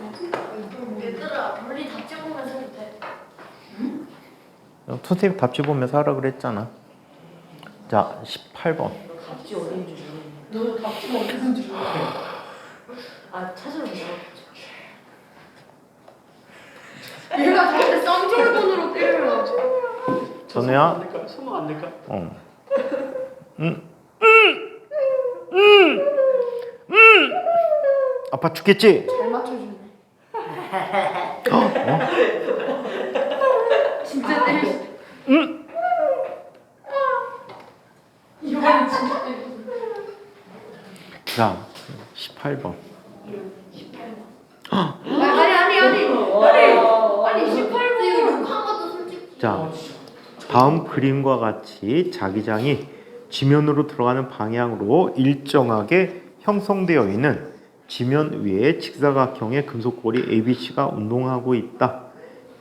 얘들아 멀리 다 찍으면서 해도 돼. 선생님 답지 보면서 하라 그랬잖아. 자 18번. 답지 어딘지 모르겠네. 너도 답지 어디서 줄 찾으러 가자. 얘가 저한테 쌍절곤으로 때려요. 전우야. 소모 안 될까? 아빠 죽겠지? 잘 맞춰주네. 진짜 때렸어. 이번엔 진짜 때렸어. 자 18번. 아니 18번 이거 욕한 것도 솔직히. 자 다음 그림과 같이 자기장이 지면으로 들어가는 방향으로 일정하게 형성되어 있는 지면 위에 직사각형의 금속골이 ABC가 운동하고 있다.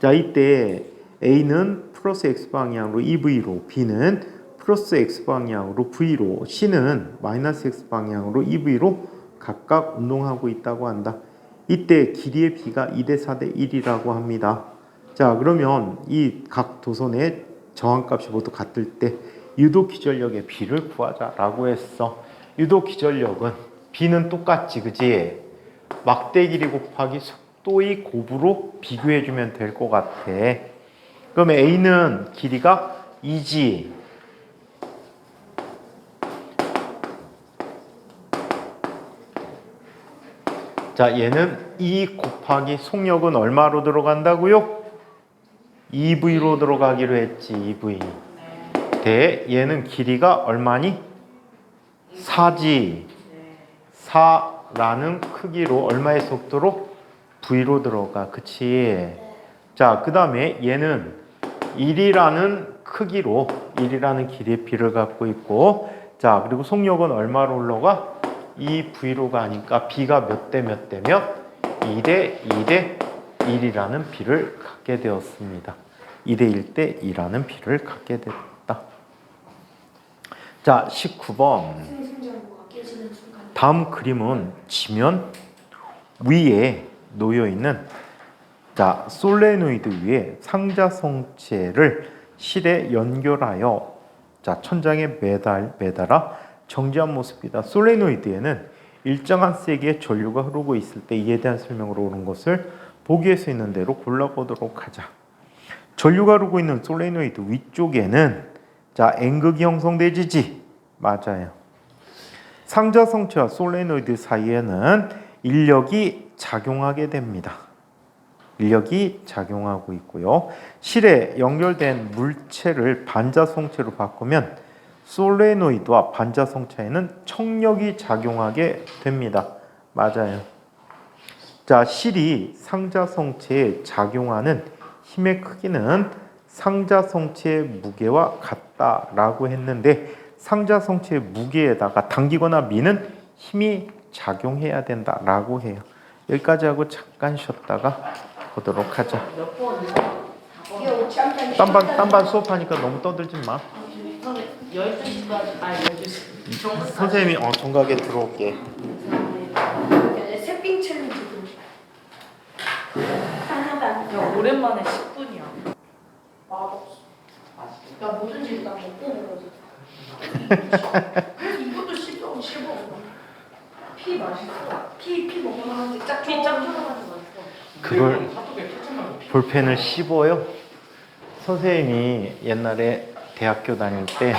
자 이때 A는 플러스 X 방향으로 EV로, B는 플러스 X 방향으로 V로, C는 마이너스 X 방향으로 EV로 각각 운동하고 있다고 한다. 이때 길이의 B가 2대 4대 1이라고 합니다. 자 그러면 이 각 도선의 저항값이 모두 같을 때 유도 기전력의 B를 구하자라고 했어. 유도 기전력은 B는 똑같지, 그지? 막대 길이 곱하기 속도의 곱으로 비교해주면 될 것 같아. 그러면 A는 길이가 2지. 자, 얘는 2 곱하기 속력은 얼마로 들어간다고요? 2V로 들어가기로 했지. 2V. 대 얘는 길이가 얼마니? 4지. 4라는 크기로 얼마의 속도로? V로 들어가. 그치? 자, 그 다음에 얘는 1이라는 크기로 1이라는 길이의 B를 갖고 있고, 자, 그리고 속력은 얼마로 올라가? 2V로 가니까 B가 몇 대 몇 대 몇? 2대 2대 1이라는 B를 갖게 되었습니다. 2대 1대 2라는 B를 갖게 됐다. 자, 19번. 승승장구가 깨지는 순간. 다음 그림은 지면 위에 놓여있는 자, 솔레노이드 위에 상자 성체를 실에 연결하여 자, 천장에 매달아 정지한 모습이다. 솔레노이드에는 일정한 세기의 전류가 흐르고 있을 때 이에 대한 설명으로 옳은 것을 보기에 서 있는 대로 골라보도록 하자. 전류가 흐르고 있는 솔레노이드 위쪽에는 자, N극이 형성되지지. 맞아요. 상자 성체와 솔레노이드 사이에는 인력이 작용하게 됩니다. 인력이 작용하고 있고요. 실에 연결된 물체를 반자 성체로 바꾸면 솔레노이드와 반자 성체에는 청력이 작용하게 됩니다. 맞아요. 자, 실이 상자 성체에 작용하는 힘의 크기는 상자 성체의 무게와 같다라고 했는데 상자 성체의 무게에다가 당기거나 미는 힘이 작용해야 된다라고 해요. 여기까지 하고 잠깐 쉬었다가 보도록 하죠. 몇 번? 이게 5천 딴반 수업하니까 너무 떠들지 마. 12시까지, 12시. 선생님이 정각에 들어올게. 새삥 챌린지도 하나도 안 돼. 야, 오랜만에 10분이야. 맛없어. 야 뭐든지 나 먹고 먹어줘. 이것도 씹어. 피 맛있어. 피 먹으면 하는데 피 짭조름하게 맛있어. 그걸 볼펜을 씹어요? 선생님이 옛날에 대학교 다닐 때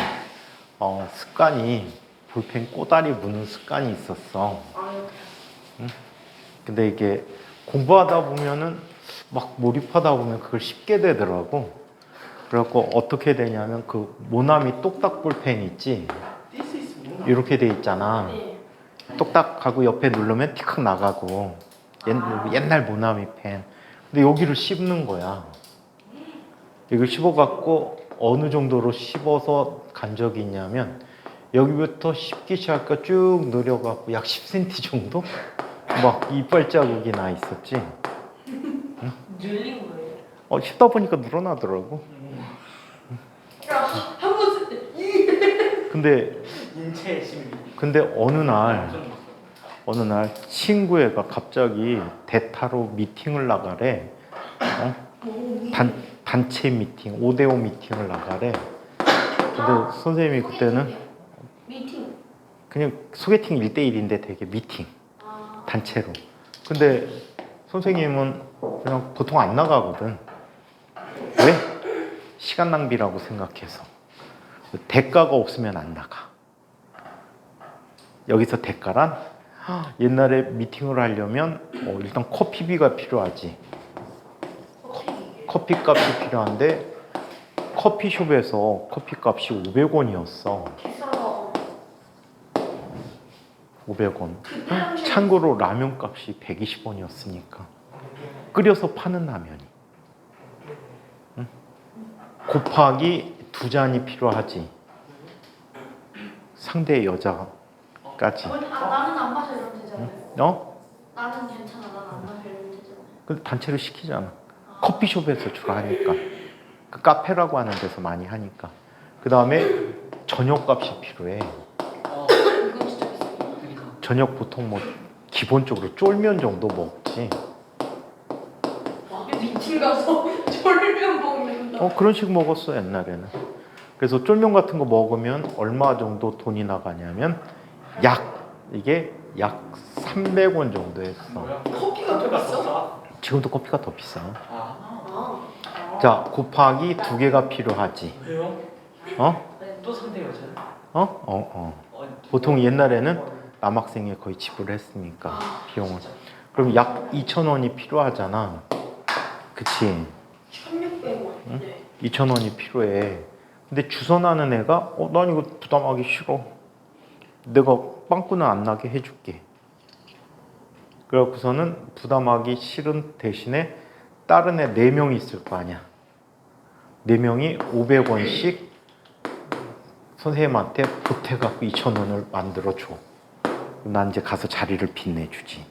습관이 볼펜 꼬다리 무는 습관이 있었어. 응? 근데 이게 공부하다 보면은 막 몰입하다 보면 그걸 씹게 되더라고. 그래갖고 어떻게 되냐면 그 모나미 똑딱 볼펜 있지? 이렇게 돼 있잖아. 네. 똑딱하고 옆에 누르면 티칵 나가고 옛날 모나미 펜. 근데 여기를 씹는 거야. 이걸 씹어갖고 어느 정도로 씹어서 간 적이 있냐면 여기부터 씹기 시작하니까 쭉 내려갖고 약 10cm 정도? 막 이빨 자국이 나 있었지. 늘린 거예요. 씹다 보니까 늘어나더라고. 한번 근데 인체의 심리. 어느 날 친구애가 갑자기 대타로 미팅을 나가래. 단체 미팅, 5대5 미팅을 나가래. 근데 선생님이 그때는 미팅. 그냥 소개팅 1대1인데 되게 미팅, 단체로. 근데 선생님은 그냥 보통 안 나가거든. 왜? 시간 낭비라고 생각해서. 대가가 없으면 안 나가. 여기서 대가란 옛날에 미팅을 하려면 일단 커피비가 필요하지. 커피값이 필요한데 커피숍에서 커피값이 500원이었어. 비싸다. 500원. 참고로 라면값이 120원이었으니까. 끓여서 파는 라면이. 응? 곱하기 2잔이 필요하지. 상대 여자까지. 나는 안 마셔 이러면 되잖아요. 나는 괜찮아. 나는 안 마셔 이러면 되잖아요. 근데 단체로 시키잖아. 커피숍에서 주로 하니까. 그 카페라고 하는 데서 많이 하니까. 그 다음에 저녁값이 필요해. 이건 진짜 비싸. 저녁 보통 뭐 기본적으로 쫄면 정도 먹지. 미팅 가서 졸면 먹는다. 그런 식 먹었어 옛날에는. 그래서 쫄면 같은 거 먹으면 얼마 정도 돈이 나가냐면 이게 약 300원 정도 했어. 뭐야? 커피가 더 비싸? 지금도 커피가 더 비싸. 아, 아. 자, 곱하기 2개가 필요하지. 왜요? 어? 또 산대요, 저는. 보통 옛날에는 남학생이 거의 지불했으니까 비용을. 그럼 약 2,000원이 필요하잖아. 그치? 1,600원. 응? 네. 2,000원이 필요해. 근데 주선하는 애가 난 이거 부담하기 싫어. 내가 빵꾸는 안 나게 해줄게. 그래갖고서는 부담하기 싫은 대신에 다른 애 4명이 있을 거 아니야. 4명이 500원씩 선생님한테 보태갖고 2,000원을 만들어줘. 난 이제 가서 자리를 빛내주지.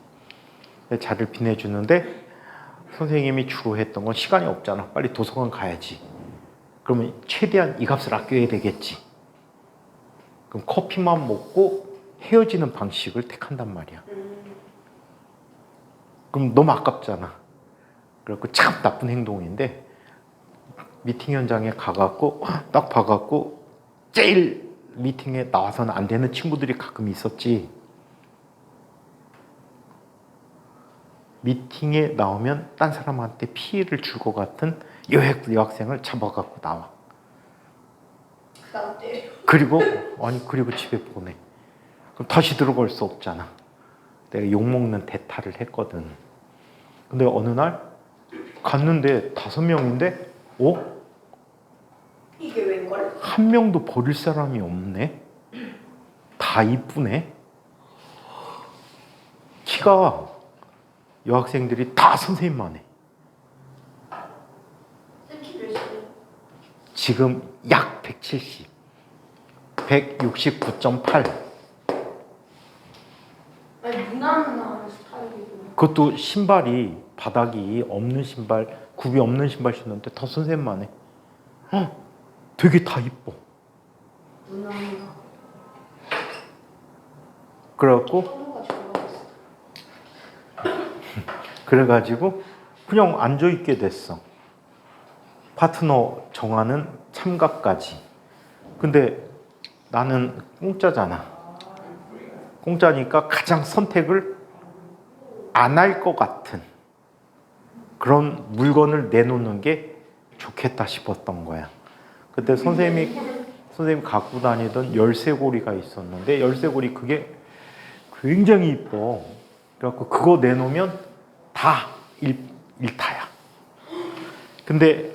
자리를 빛내주는데 선생님이 주로 했던 건 시간이 없잖아. 빨리 도서관 가야지. 그러면 최대한 이 값을 아껴야 되겠지. 그럼 커피만 먹고 헤어지는 방식을 택한단 말이야. 그럼 너무 아깝잖아. 그래갖고 참 나쁜 행동인데 미팅 현장에 가갖고 딱 봐갖고 제일 미팅에 나와서는 안 되는 친구들이 가끔 있었지. 미팅에 나오면 딴 사람한테 피해를 줄 것 같은 여학생을 잡아갖고 나와. 그다음 때려. 그리고 집에 보내. 그럼 다시 들어갈 수 없잖아. 내가 욕먹는 대타를 했거든. 근데 어느 날 갔는데 5명인데 이게 웬걸? 한 명도 버릴 사람이 없네. 다 이쁘네. 키가 여학생들이 다 선생님만 해. 쌤키 몇이에요? 지금 약 170, 169.8. 아니 무난한 스타일이고. 그것도 신발이 바닥이 없는 신발, 굽이 없는 신발 신는데 다 선생님만 해. 되게 다 이뻐. 무난한. 그래갖고 서로가 좋아했어. 그래가지고 그냥 앉아있게 됐어. 파트너 정하는 참가까지. 근데 나는 공짜잖아. 공짜니까 가장 선택을 안 할 것 같은 그런 물건을 내놓는 게 좋겠다 싶었던 거야. 그때 선생님이 갖고 다니던 열쇠고리가 있었는데 열쇠고리 그게 굉장히 이뻐. 그래갖고 그거 내놓으면 다 일타야. 근데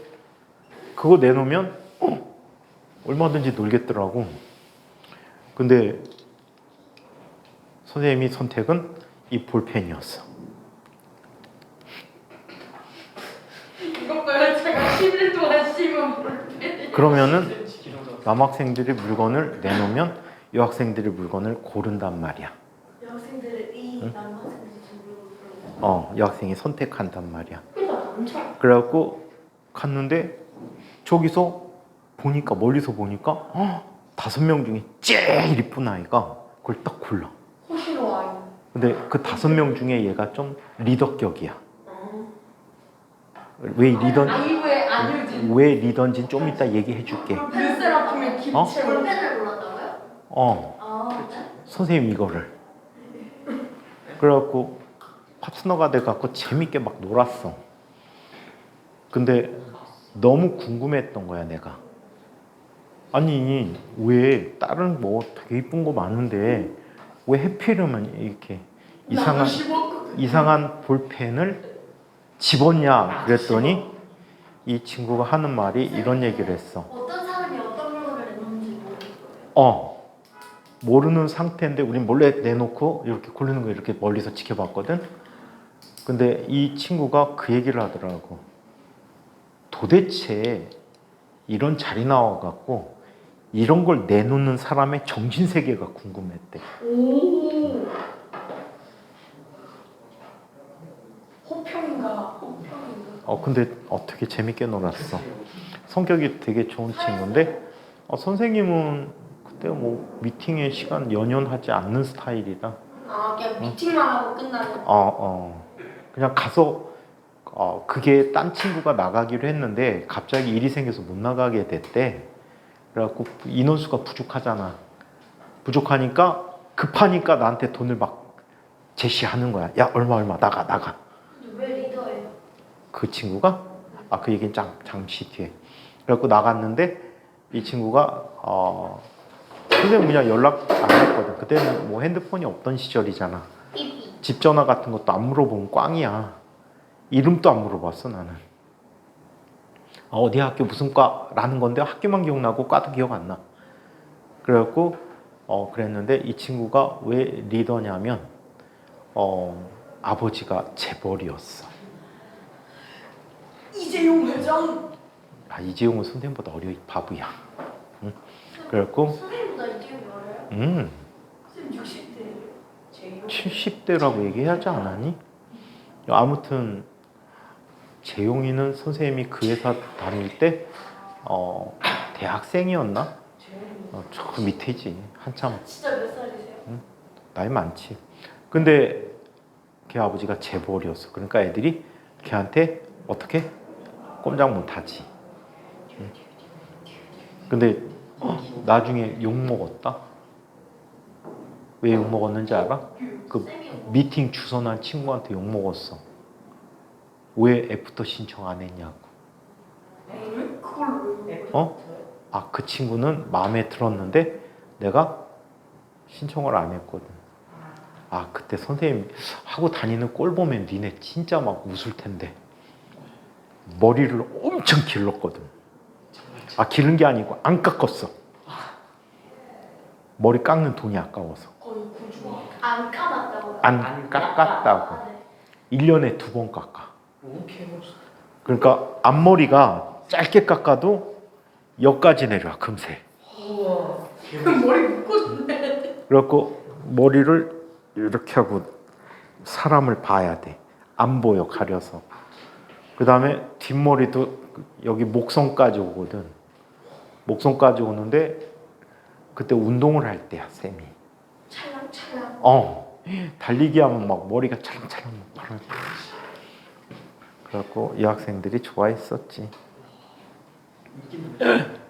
그거 내놓으면 얼마든지 놀겠더라고. 근데 선생님이 선택은 이 볼펜이었어. 이것도요 제가 10일 동안 씹은 볼펜. 그러면은 남학생들이 물건을 내놓으면 여학생들이 물건을 고른단 말이야. 여학생들이 남학생들이 지금 여학생이 선택한단 말이야. 그러니까 남자. 그래갖고 갔는데 저기서 보니까 멀리서 보니까 5명 중에 제일 이쁜 아이가 그걸 딱 골라. 호시로 아이. 근데 그 5명 중에 얘가 좀 리더격이야. 왜 리더인지는 좀 이따 얘기해 줄게. 르세라핌의 김치. 볼펜을 골랐다고요? 선생님 이거를. 그래갖고 파트너가 돼갖고 재밌게 막 놀았어. 근데 너무 궁금했던 거야 내가. 아니 왜 다른 뭐 되게 이쁜 거 많은데 왜 해피름은 이렇게 이상한 볼펜을 집었냐 그랬더니 이 친구가 하는 말이 이런 얘기를 했어. 어떤 사람이 어떤 물건을 내놓는지 모르는 거예요? 모르는 상태인데 우린 몰래 내놓고 이렇게 고르는 거 이렇게 멀리서 지켜봤거든. 근데 이 친구가 그 얘기를 하더라고. 도대체 이런 자리 나와갖고 이런 걸 내놓는 사람의 정신세계가 궁금했대. 오. 호평인가? 근데 되게 재밌게 놀았어. 성격이 되게 좋은 친구인데 선생님은 그때 뭐 미팅에 시간 연연하지 않는 스타일이라. 그냥 미팅만 하고 끝나는. 그냥 가서 그게 딴 친구가 나가기로 했는데 갑자기 일이 생겨서 못 나가게 됐대. 그래갖고 인원수가 부족하잖아. 부족하니까 급하니까 나한테 돈을 막 제시하는 거야. 야, 얼마 나가. 근데 왜 리더예요? 그 친구가 그 얘기는 잠시 뒤에. 그래갖고 나갔는데 이 친구가 선생님 그냥 연락 안 했거든. 그때는 뭐 핸드폰이 없던 시절이잖아. 삐삐. 집 전화 같은 것도 안 물어보면 꽝이야. 이름도 안 물어봤어 나는. 어디 학교 무슨 과라는 건데 학교만 기억나고 과도 기억 안 나. 그래갖고 그랬는데 이 친구가 왜 리더냐면 아버지가 재벌이었어. 이재용 회장. 이재용은 선생님보다 어려 바보야. 응? 그래갖고 선생님보다 이기용이 어려요? 선생님 60대예요. 70대라고 얘기하지 않았니? 아무튼 재용이는 선생님이 그 회사 다닐 때 대학생이었나? 저 밑에지. 한참 진짜 몇 살이세요? 나이 많지. 근데 걔 아버지가 재벌이었어. 그러니까 애들이 걔한테 어떻게 꼼짝 못하지. 근데 나중에 욕 먹었다. 왜 욕 먹었는지 알아? 그 미팅 주선한 친구한테 욕 먹었어. 왜 애프터 신청 안 했냐고. 그걸 왜? 그 친구는 마음에 들었는데 내가 신청을 안 했거든. 그때 선생님 하고 다니는 꼴 보면 니네 진짜 막 웃을 텐데 머리를 엄청 길렀거든. 기른 게 아니고 안 깎았어. 머리 깎는 돈이 아까워서. 거의 고주가. 안 감았다고요? 안 깎았다고. 네. 1년에 2번 깎아. 너무 개멋있다. 그러니까 앞머리가 짧게 깎아도 여기까지 내려와 금세. 우와. 머리 묶어줬네. 그래갖고 머리를 이렇게 하고 사람을 봐야 돼. 안 보여 가려서. 그 다음에 뒷머리도 여기 목선까지 오거든. 목선까지 오는데 그때 운동을 할 때야 쌤이. 찰랑찰랑. 달리기 하면 막 머리가 찰랑찰랑 막. 그래갖고 이 학생들이 좋아했었지.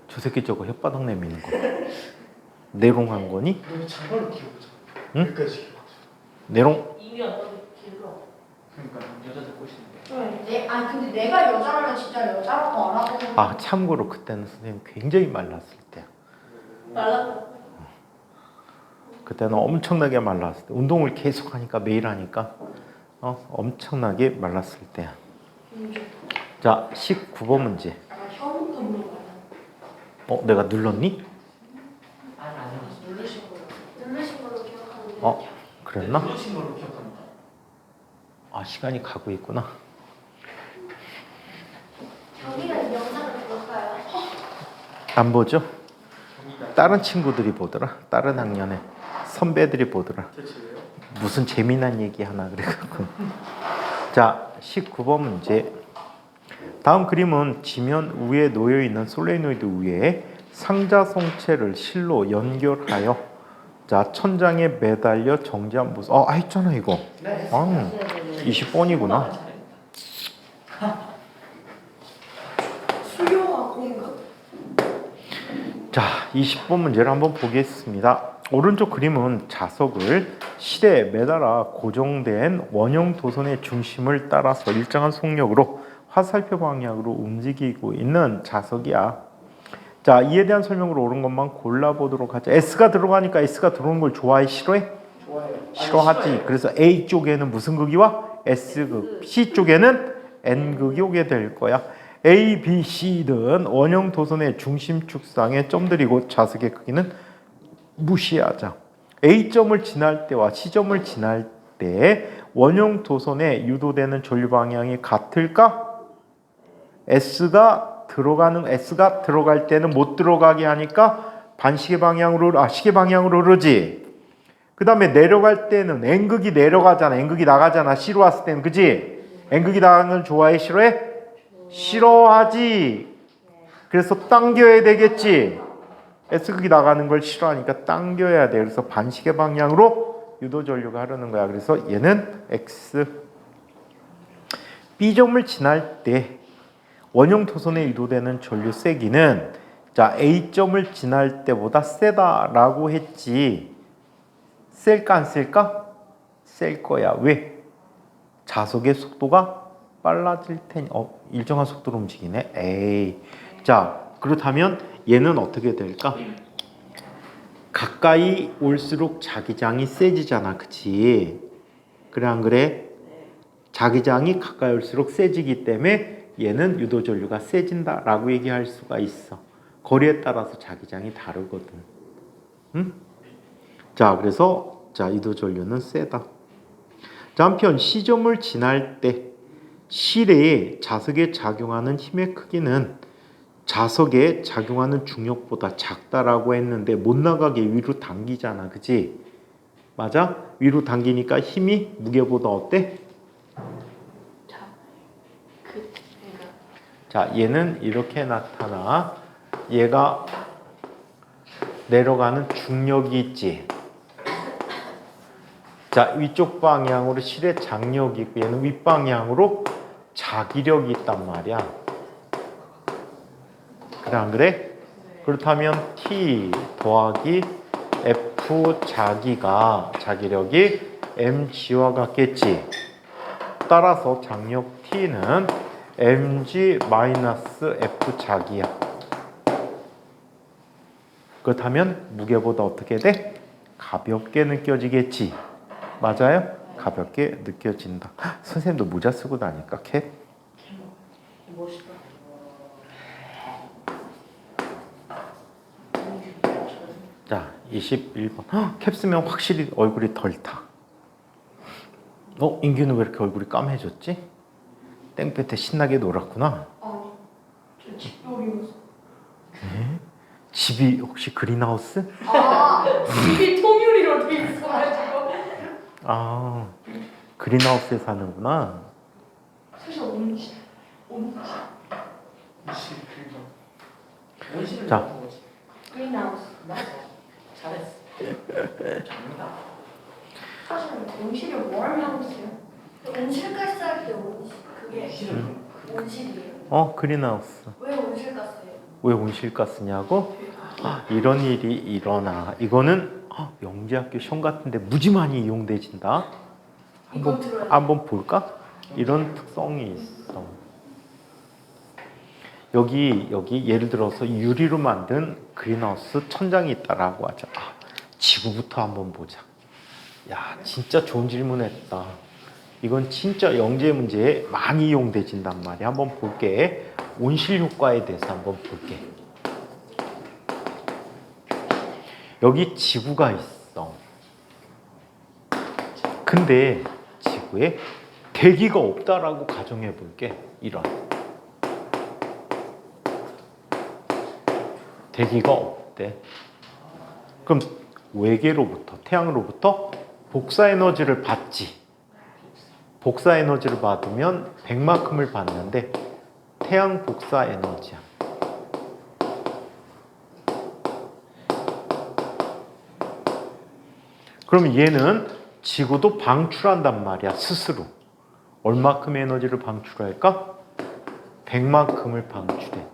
저 새끼 저거 혓바닥 내미는 거. 내롱한 거니? 너무 장난을 키워보자. 응? 여기까지 키워보자. 내롱? 이미 어떤 길러. 그러니까 여자들 꼬시는데. 네. 근데 내가 여자라면 진짜 여자라고 알아보는. 참고로 그때는 선생님 굉장히 말랐을 때야. 말랐다. 그때는 엄청나게 말랐을 때. 운동을 계속 하니까 매일 하니까 엄청나게 말랐을 때야. 자, 19번 문제. 현우도 물어봐요. 내가 눌렀니? 아니 누르신 거요. 누르신 걸로 기억하는데. 그랬나? 누르신 걸로 기억합니다. 시간이 가고 있구나. 경희가 이 영상을 볼까요? 안 보죠? 다른 친구들이 보더라. 다른 학년에 선배들이 보더라. 대체 왜요? 무슨 재미난 얘기 하나 그래갖고. 자, 19번 문제. 다음 그림은 지면 위에 놓여 있는 솔레노이드 위에 상자성체를 실로 연결하여 천장에 매달려 정지한 모습. 했잖아 이거. 네. 20번이구나. 수요가 공급. 자, 20번 문제를 한번 보겠습니다. 오른쪽 그림은 자석을 실에 매달아 고정된 원형 도선의 중심을 따라서 일정한 속력으로 화살표 방향으로 움직이고 있는 자석이야. 자, 이에 대한 설명을 옳은 것만 골라보도록 하자. S가 들어가니까 S가 들어오는 걸 좋아해? 싫어해? 좋아요. 싫어하지. 그래서 A 쪽에는 무슨 극이와 S극, C 쪽에는 N극이 오게 될 거야. A, B, C든 원형 도선의 중심 축상에 점들이고 자석의 크기는 무시하자. A점을 지날 때와 C점을 지날 때 원형 도선에 유도되는 전류 방향이 같을까? S가 들어갈 때는 못 들어가게 하니까 반시계 방향으로 시계 방향으로 흐르지. 그 다음에 내려갈 때는 N극이 내려가잖아. N극이 나가잖아. C로 왔을 때는 그지? N극이 나가는 걸 좋아해? 싫어해? 싫어하지. 그래서 당겨야 되겠지. S극이 나가는 걸 싫어하니까 당겨야 돼. 그래서 반시계 방향으로 유도 전류가 흐르는 거야. 그래서 얘는 X. B점을 지날 때 원형 토선에 유도되는 전류 세기는 A점을 지날 때보다 세다라고 했지. 셀까 안 셀까? 셀 거야. 왜? 자석의 속도가 빨라질 테니 일정한 속도로 움직이네. 에이. 자, 그렇다면 얘는 어떻게 될까? 가까이 올수록 자기장이 세지잖아. 그치? 그래 안 그래? 자기장이 가까이 올수록 세지기 때문에 얘는 유도전류가 세진다라고 얘기할 수가 있어. 거리에 따라서 자기장이 다르거든. 응? 자, 그래서 유도전류는 세다. 자, 한편 시점을 지날 때 실내에 자석에 작용하는 힘의 크기는 자석에 작용하는 중력보다 작다라고 했는데 못 나가게 위로 당기잖아. 그치? 맞아? 위로 당기니까 힘이 무게보다 어때? 자, 얘는 이렇게 나타나. 얘가 내려가는 중력이 있지. 자, 위쪽 방향으로 실의 장력이 있고 얘는 윗방향으로 자기력이 있단 말이야. 그래 안 그래? 그렇다면 T 더하기 F 자기력이 mg와 같겠지. 따라서 장력 T는 mg-f 자기야. 그렇다면 무게보다 어떻게 돼? 가볍게 느껴지겠지. 맞아요? 가볍게 느껴진다. 선생님도 모자 쓰고 다니까 캡? 멋있다. 자, 21번. 캡 쓰면 확실히 얼굴이 덜 타. 인규는 왜 이렇게 얼굴이 까매졌지? 땡볕에 신나게 놀았구나. 아니, 저 집돌이었어. 집이 혹시 그린하우스? 아, 집이 통유리로 돼 있어가지고. 아, 그린하우스에 사는구나. 사실 온실. 21번. 원시를 자. 넣은 거지. 그린하우스. 맞아. 잘했어. 잘한다. 사실 온실이 뭘 하고 있어요? 온실가스 할 때 그게 원시를 온실이에요. 그린하우스. 왜 온실가스예요? 왜 온실가스냐고? 이런 일이 일어나. 이거는 영재학교 시험 같은데 무지 많이 이용돼진다. 이거 들어요. 한번 볼까? 이런 특성이 있어. 여기 예를 들어서 유리로 만든 그린하우스 천장이 있다라고 하자. 지구부터 한번 보자. 야, 진짜 좋은 질문했다. 이건 진짜 영재 문제에 많이 이용돼진단 말이야. 한번 볼게. 온실 효과에 대해서 한번 볼게. 여기 지구가 있어. 근데 지구에 대기가 없다라고 가정해 볼게. 이런. 대기가 없대. 그럼 외계로부터, 태양으로부터 복사 에너지를 받지. 복사 에너지를 받으면 백만큼을 받는데 태양 복사 에너지야. 그럼 얘는 지구도 방출한단 말이야, 스스로. 얼마큼의 에너지를 방출할까? 100만큼을 방출해.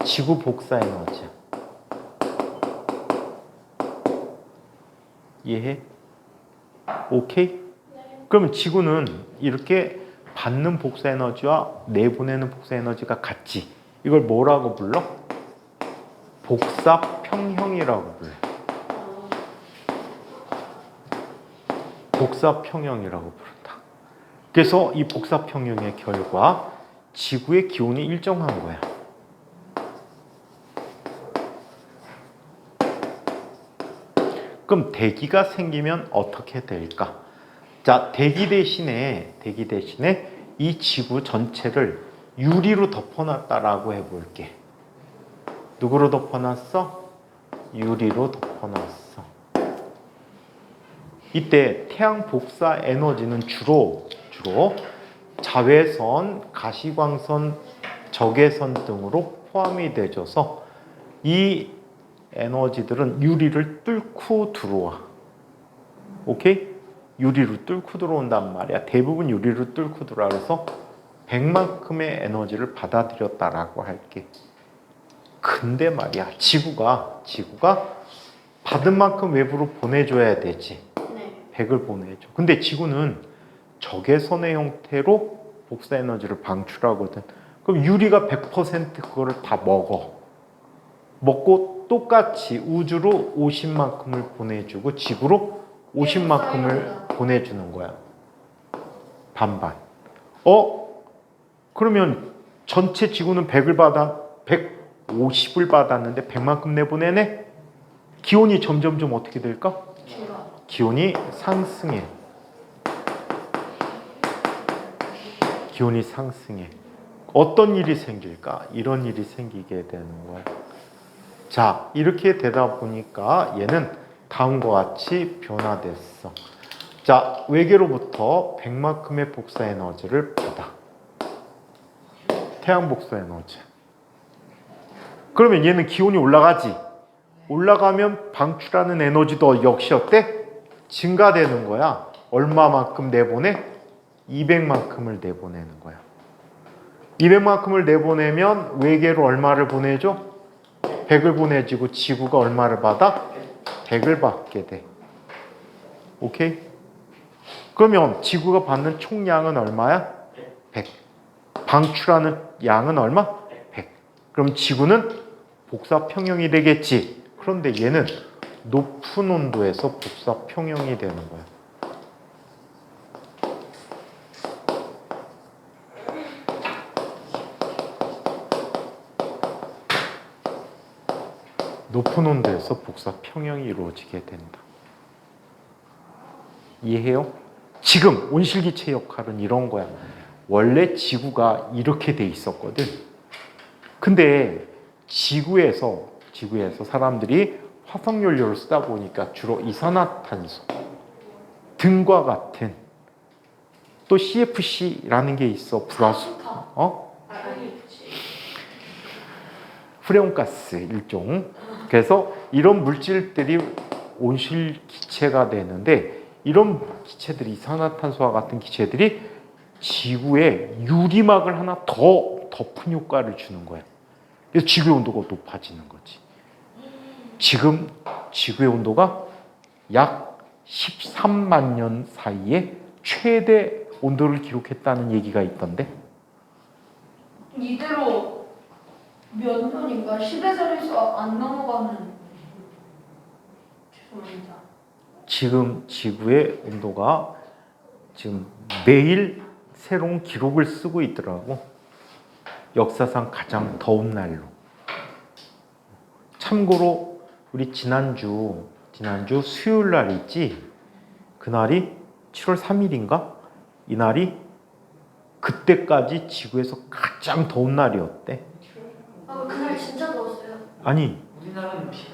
지구 복사 에너지야. 이해해? 오케이? 그러면 지구는 이렇게 받는 복사 에너지와 내보내는 복사 에너지가 같지. 이걸 뭐라고 불러? 복사 평형이라고 불러. 복사 평형이라고 부른다. 그래서 이 복사 평형의 결과 지구의 기온이 일정한 거야. 그럼 대기가 생기면 어떻게 될까? 자, 대기 대신에 이 지구 전체를 유리로 덮어놨다라고 해볼게. 누구로 덮어놨어? 유리로 덮어놨어. 이때 태양 복사 에너지는 주로 자외선, 가시광선, 적외선 등으로 포함이 되어서 이 에너지들은 유리를 뚫고 들어와. 오케이? 유리를 뚫고 들어온단 말이야. 대부분 유리를 뚫고 들어와. 그래서 100만큼의 에너지를 받아들였다라고 할게. 근데 말이야, 지구가 받은 만큼 외부로 보내줘야 되지. 네. 100을 보내줘. 근데 지구는 적외선의 형태로 복사 에너지를 방출하거든. 그럼 유리가 100% 그거를 다 먹고 똑같이 우주로 50만큼을 보내주고 지구로 50만큼을 보내주는 거야. 반반. 그러면 전체 지구는 150을 받았는데 100만큼 내보내네? 기온이 점점점 어떻게 될까? 기온이 상승해. 기온이 상승해. 어떤 일이 생길까? 이런 일이 생기게 되는 거야. 자, 이렇게 되다 보니까 얘는 다음과 같이 변화됐어. 자, 외계로부터 100만큼의 복사 에너지를 받아. 태양 복사 에너지. 그러면 얘는 기온이 올라가지. 올라가면 방출하는 에너지도 역시 어때? 증가되는 거야. 얼마만큼 내보내? 200만큼을 내보내는 거야. 200만큼을 내보내면 외계로 얼마를 보내줘? 100을 보내주고 지구가 얼마를 받아? 100을 받게 돼. 오케이? 그러면 지구가 받는 총량은 얼마야? 100. 방출하는 양은 얼마? 100. 그럼 지구는 복사 평형이 되겠지. 그런데 얘는 높은 온도에서 복사 평형이 되는 거야. 높은 온도에서 복사 평형이 이루어지게 된다. 이해해요? 지금 온실기체 역할은 이런 거야. 원래 지구가 이렇게 돼 있었거든. 근데 지구에서 사람들이 화석연료를 쓰다 보니까 주로 이산화탄소 등과 같은 또 CFC라는 게 있어. 불화수. 프레온가스 일종. 그래서 이런 물질들이 온실 기체가 되는데 이런 기체들이 이산화탄소와 같은 기체들이 지구에 유리막을 하나 더 덮은 효과를 주는 거야. 그래서 지구의 온도가 높아지는 거지. 지금 지구의 온도가 약 13만 년 사이에 최대 온도를 기록했다는 얘기가 있던데. 이대로 몇 년인가 10에서 안 넘어가는. 죄송합니다. 지금 지구의 온도가 지금 매일 새로운 기록을 쓰고 있더라고. 역사상 가장 더운 날로. 참고로 우리 지난주 수요일 날 있지? 그날이 7월 3일인가? 이날이 그때까지 지구에서 가장 더운 날이었대. 그날 진짜 더웠어요. 아니,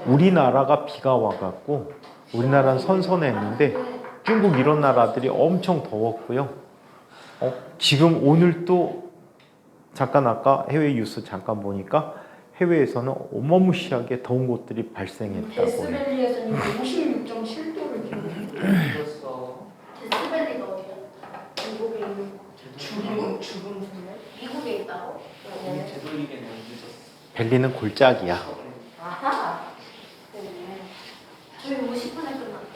우리나라가 비가 와갖고 우리나라는 선선했는데 중국 이런 나라들이 엄청 더웠고요. 지금 오늘 또 잠깐 아까 해외 뉴스 잠깐 보니까 해외에서는 어마무시하게 더운 곳들이 발생했다고 해. 데스밸리에서는 56.7도를 기록했어요. 데스밸리가 어디야? 미국에 있는 죽음 미국에 있다고? 네. 되돌리기는 늦었어. 벨리는 골짜기야. 아하. 네. 저희 50분에 끝났네.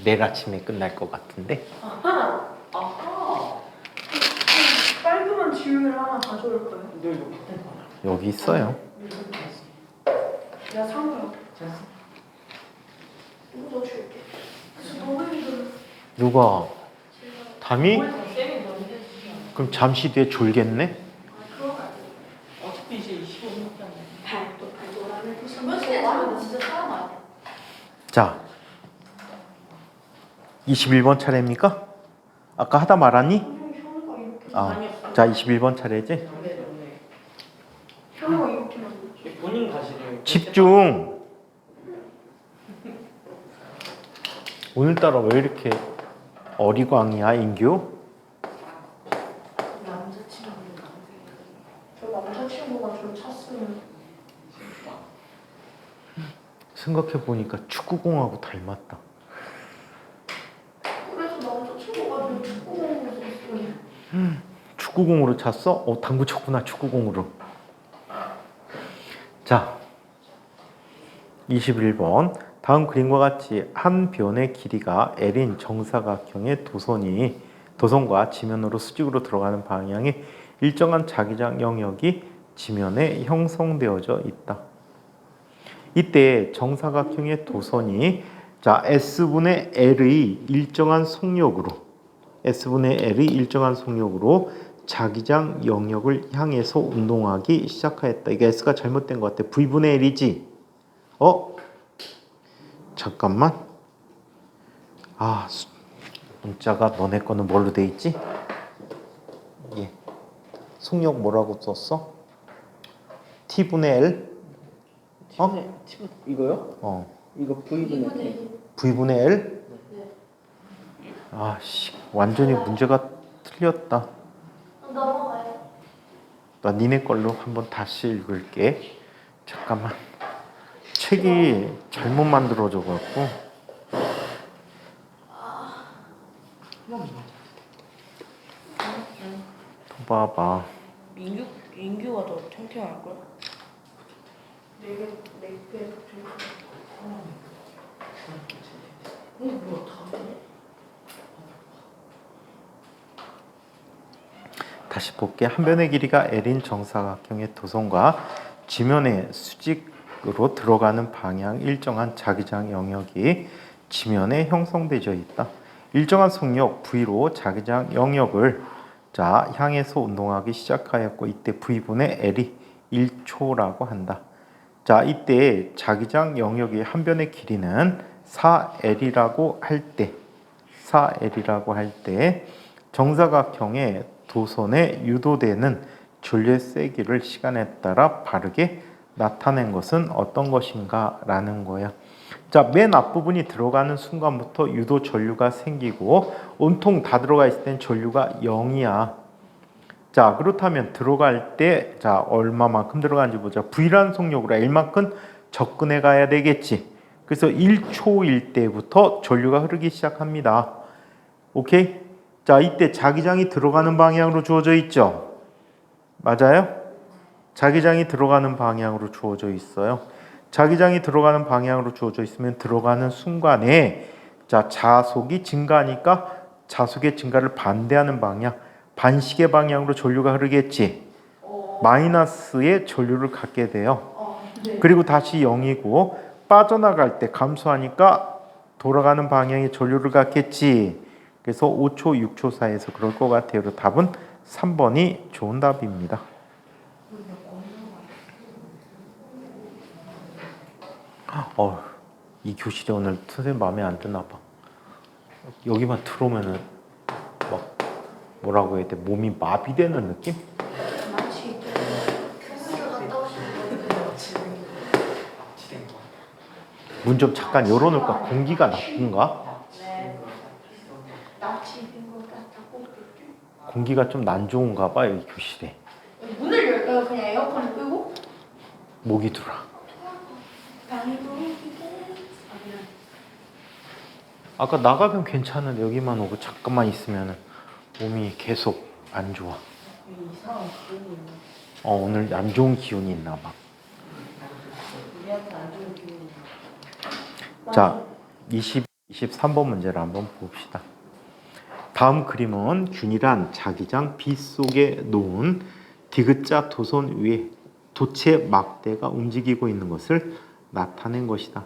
내일 아침에 끝날 것 같은데. 아하. 빨간 지우개를 하나 가져올 거예요. 너 이거 바꿀 거야? 여기 있어요. 내가 산 거야. 이거 너 줄게. 그래서 너무 힘들어. 누가? 담이? 쌤이 너한테 그럼 잠시 뒤에 졸겠네? 그건 아니야. 어차피 이제 25분밖에 안 돼. 발도라는 그 몇시에 자면 진짜 사람 아니야. 자, 21번 차례입니까? 아까 하다 말았니? 현우가 이렇게 자, 21번 차례지? 네. 현우가 이렇게 만들었지. 본인 가시래요. 집중! 오늘따라 왜 이렇게 어리광이야, 인규? 저 남자친구가 저 찼으면 생각해보니까 축구공하고 닮았다. 그래서 남자친구가 저 축구공으로 썼어요. 축구공으로 찼어? 당구 쳤구나, 축구공으로. 자, 21번. 다음 그림과 같이 한 변의 길이가 L인 정사각형의 도선과 지면으로 수직으로 들어가는 방향에 일정한 자기장 영역이 지면에 형성되어져 있다. 이때 정사각형의 도선이 S분의 L의 일정한 속력으로 자기장 영역을 향해서 운동하기 시작하였다. 이게 S가 잘못된 것 같아. V분의 L이지? 잠깐만. 문자가 너네 거는 뭘로 돼 있지? 예. 속력 뭐라고 썼어? T분의 L? 이거요? 이거 V분의 L. V분의 L? 네. 완전히 문제가 틀렸다. 넘어가요. 나 니네 걸로 한번 다시 읽을게. 잠깐만. 책이 잘못 만들어져 갖고. 봐봐. 인규가 더 탱탱할 걸? 다시 볼게. 한 변의 길이가 L인 정사각형의 도선과 지면의 수직으로 들어가는 방향 일정한 자기장 영역이 지면에 형성되어 있다. 일정한 속력 V로 자기장 영역을 향해서 운동하기 시작하였고 이때 V분의 L이 1초라고 한다. 이때 자기장 영역의 한 변의 길이는 4L이라고 할 때 정사각형의 도선에 유도되는 전류의 세기를 시간에 따라 바르게 나타낸 것은 어떤 것인가 라는 거야. 맨 앞부분이 들어가는 순간부터 유도 전류가 생기고 온통 다 들어가 있을 땐 전류가 0이야. 그렇다면 들어갈 때 얼마만큼 들어가는지 보자. V라는 속력으로 L만큼 접근해 가야 되겠지. 그래서 1초일 때부터 전류가 흐르기 시작합니다. 오케이? 이때 자기장이 들어가는 방향으로 주어져 있죠. 맞아요? 자기장이 들어가는 방향으로 주어져 있어요. 자기장이 들어가는 방향으로 주어져 있으면 들어가는 순간에 자속이 증가하니까 자속의 증가를 반대하는 방향, 반시계 방향으로 전류가 흐르겠지. 마이너스의 전류를 갖게 돼요. 네. 그리고 다시 0이고 빠져나갈 때 감소하니까 돌아가는 방향의 전류를 갖겠지. 그래서 5초, 6초 사이에서 그럴 것 같아요. 그래서 답은 3번이 좋은 답입니다. 이 교실이 오늘 선생님 마음에 안 드나 봐. 여기만 들어오면은 막 뭐라고 해야 돼? 몸이 마비되는 느낌? 마치 교수님 갔다 오시는 거예요. 문 좀 잠깐 열어놓을까? 공기가 나쁜가? 납치된 것 같다고. 공기가 좀 안 좋은가 봐, 여기 교실에. 문을 열까요? 그냥 에어컨을 끄고? 목이 들어. 아까 나가면 괜찮은데 여기만 오고 잠깐만 있으면 몸이 계속 안 좋아. 이상한 기운이 있나? 오늘 안 좋은 기운이 있나 봐. 우리한테 안 좋은 기운이 있나? 자, 23번 문제를 한번 봅시다. 다음 그림은 균일한 자기장 B 속에 놓은 디귿자 도선 위에 도체 막대가 움직이고 있는 것을 나타낸 것이다.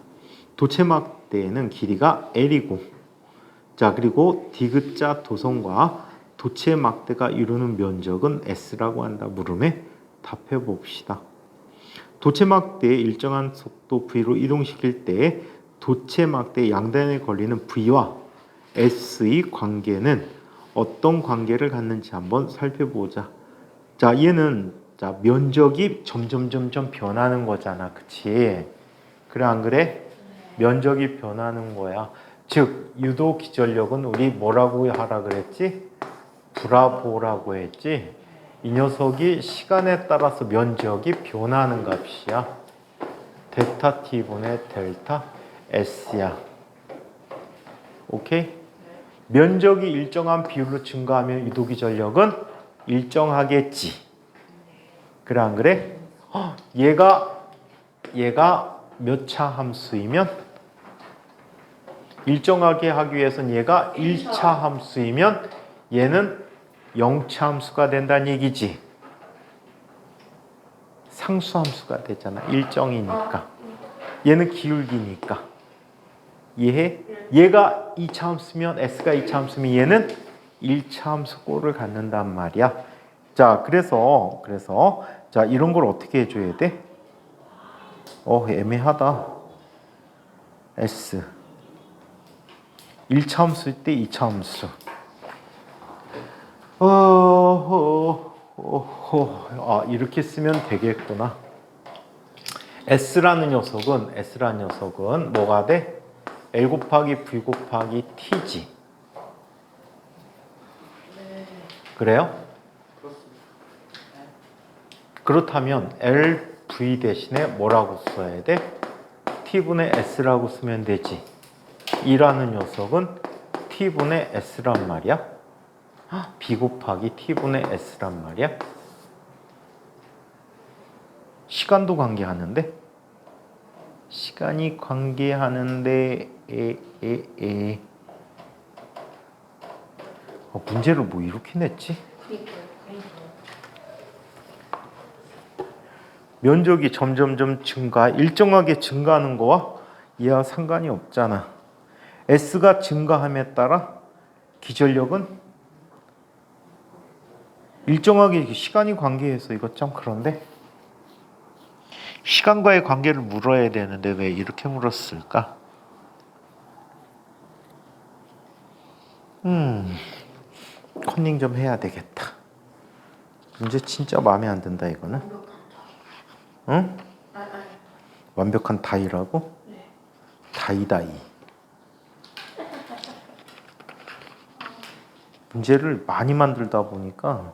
도체 막대는 길이가 L이고, 그리고 디귿자 도선과 도체 막대가 이루는 면적은 S라고 한다. 물음에 답해 봅시다. 도체 막대의 일정한 속도 V로 이동시킬 때 도체 막대 양단에 걸리는 V와 S의 관계는 어떤 관계를 갖는지 한번 살펴보자. 얘는 면적이 점점 변하는 거잖아. 그치? 그래 안 그래? 면적이 변하는 거야. 즉 유도 기전력은 우리 뭐라고 하라 그랬지? 브라보라고 했지? 이 녀석이 시간에 따라서 면적이 변하는 값이야. 델타 T분의 델타 S야. 오케이? 면적이 일정한 비율로 증가하면 유도기 전력은 일정하겠지. 그래 안 그래? 얘가 몇 차 함수이면 일정하게 하기 위해서는 얘가 1차 함수이면 얘는 0차 함수가 된다는 얘기지. 상수 함수가 되잖아. 일정이니까. 얘는 기울기니까. 이해해? 얘가 2차 함수면 S가 2차 함수면 얘는 1차 함수 꼴을 갖는단 말이야. 자, 그래서 자, 이런 걸 어떻게 해줘야 돼? 애매하다. S 1차 함수일 때 2차 함수. 이렇게 쓰면 되겠구나. S라는 녀석은 뭐가 돼? L 곱하기 V 곱하기 T지. 그래요? 그렇다면 LV 대신에 뭐라고 써야 돼? T분의 S라고 쓰면 되지. E라는 녀석은 T분의 S란 말이야. B 곱하기 T분의 S란 말이야. 시간도 관계하는데? 시간이 관계하는데 문제를 뭐 이렇게 냈지? 면적이 점점점 일정하게 증가하는 거와 얘와 상관이 없잖아. S가 증가함에 따라 기전력은 일정하게 시간이 관계해서 이거 좀 그런데 시간과의 관계를 물어야 되는데 왜 이렇게 물었을까? 컨닝 좀 해야 되겠다. 문제 진짜 마음에 안 든다 이거는. 응? 완벽한 다이라고? 네. 다이다이. 문제를 많이 만들다 보니까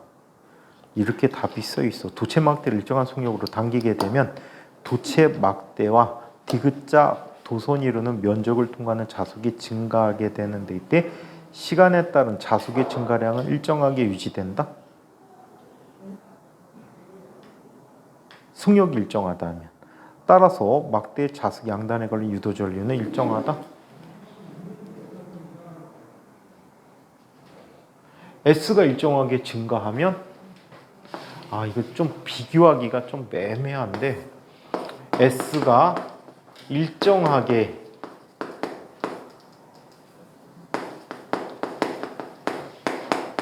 이렇게 답이 써 있어. 도체 막대를 일정한 속력으로 당기게 되면 도체 막대와 디귿자 도선이 이루는 면적을 통과하는 자속이 증가하게 되는데 이때 시간에 따른 자속의 증가량은 일정하게 유지된다. 속력이 일정하다면 따라서 막대의 자속 양단에 걸린 유도 전류는 일정하다. S가 일정하게 증가하면 이거 좀 비교하기가 좀 애매한데 S가 일정하게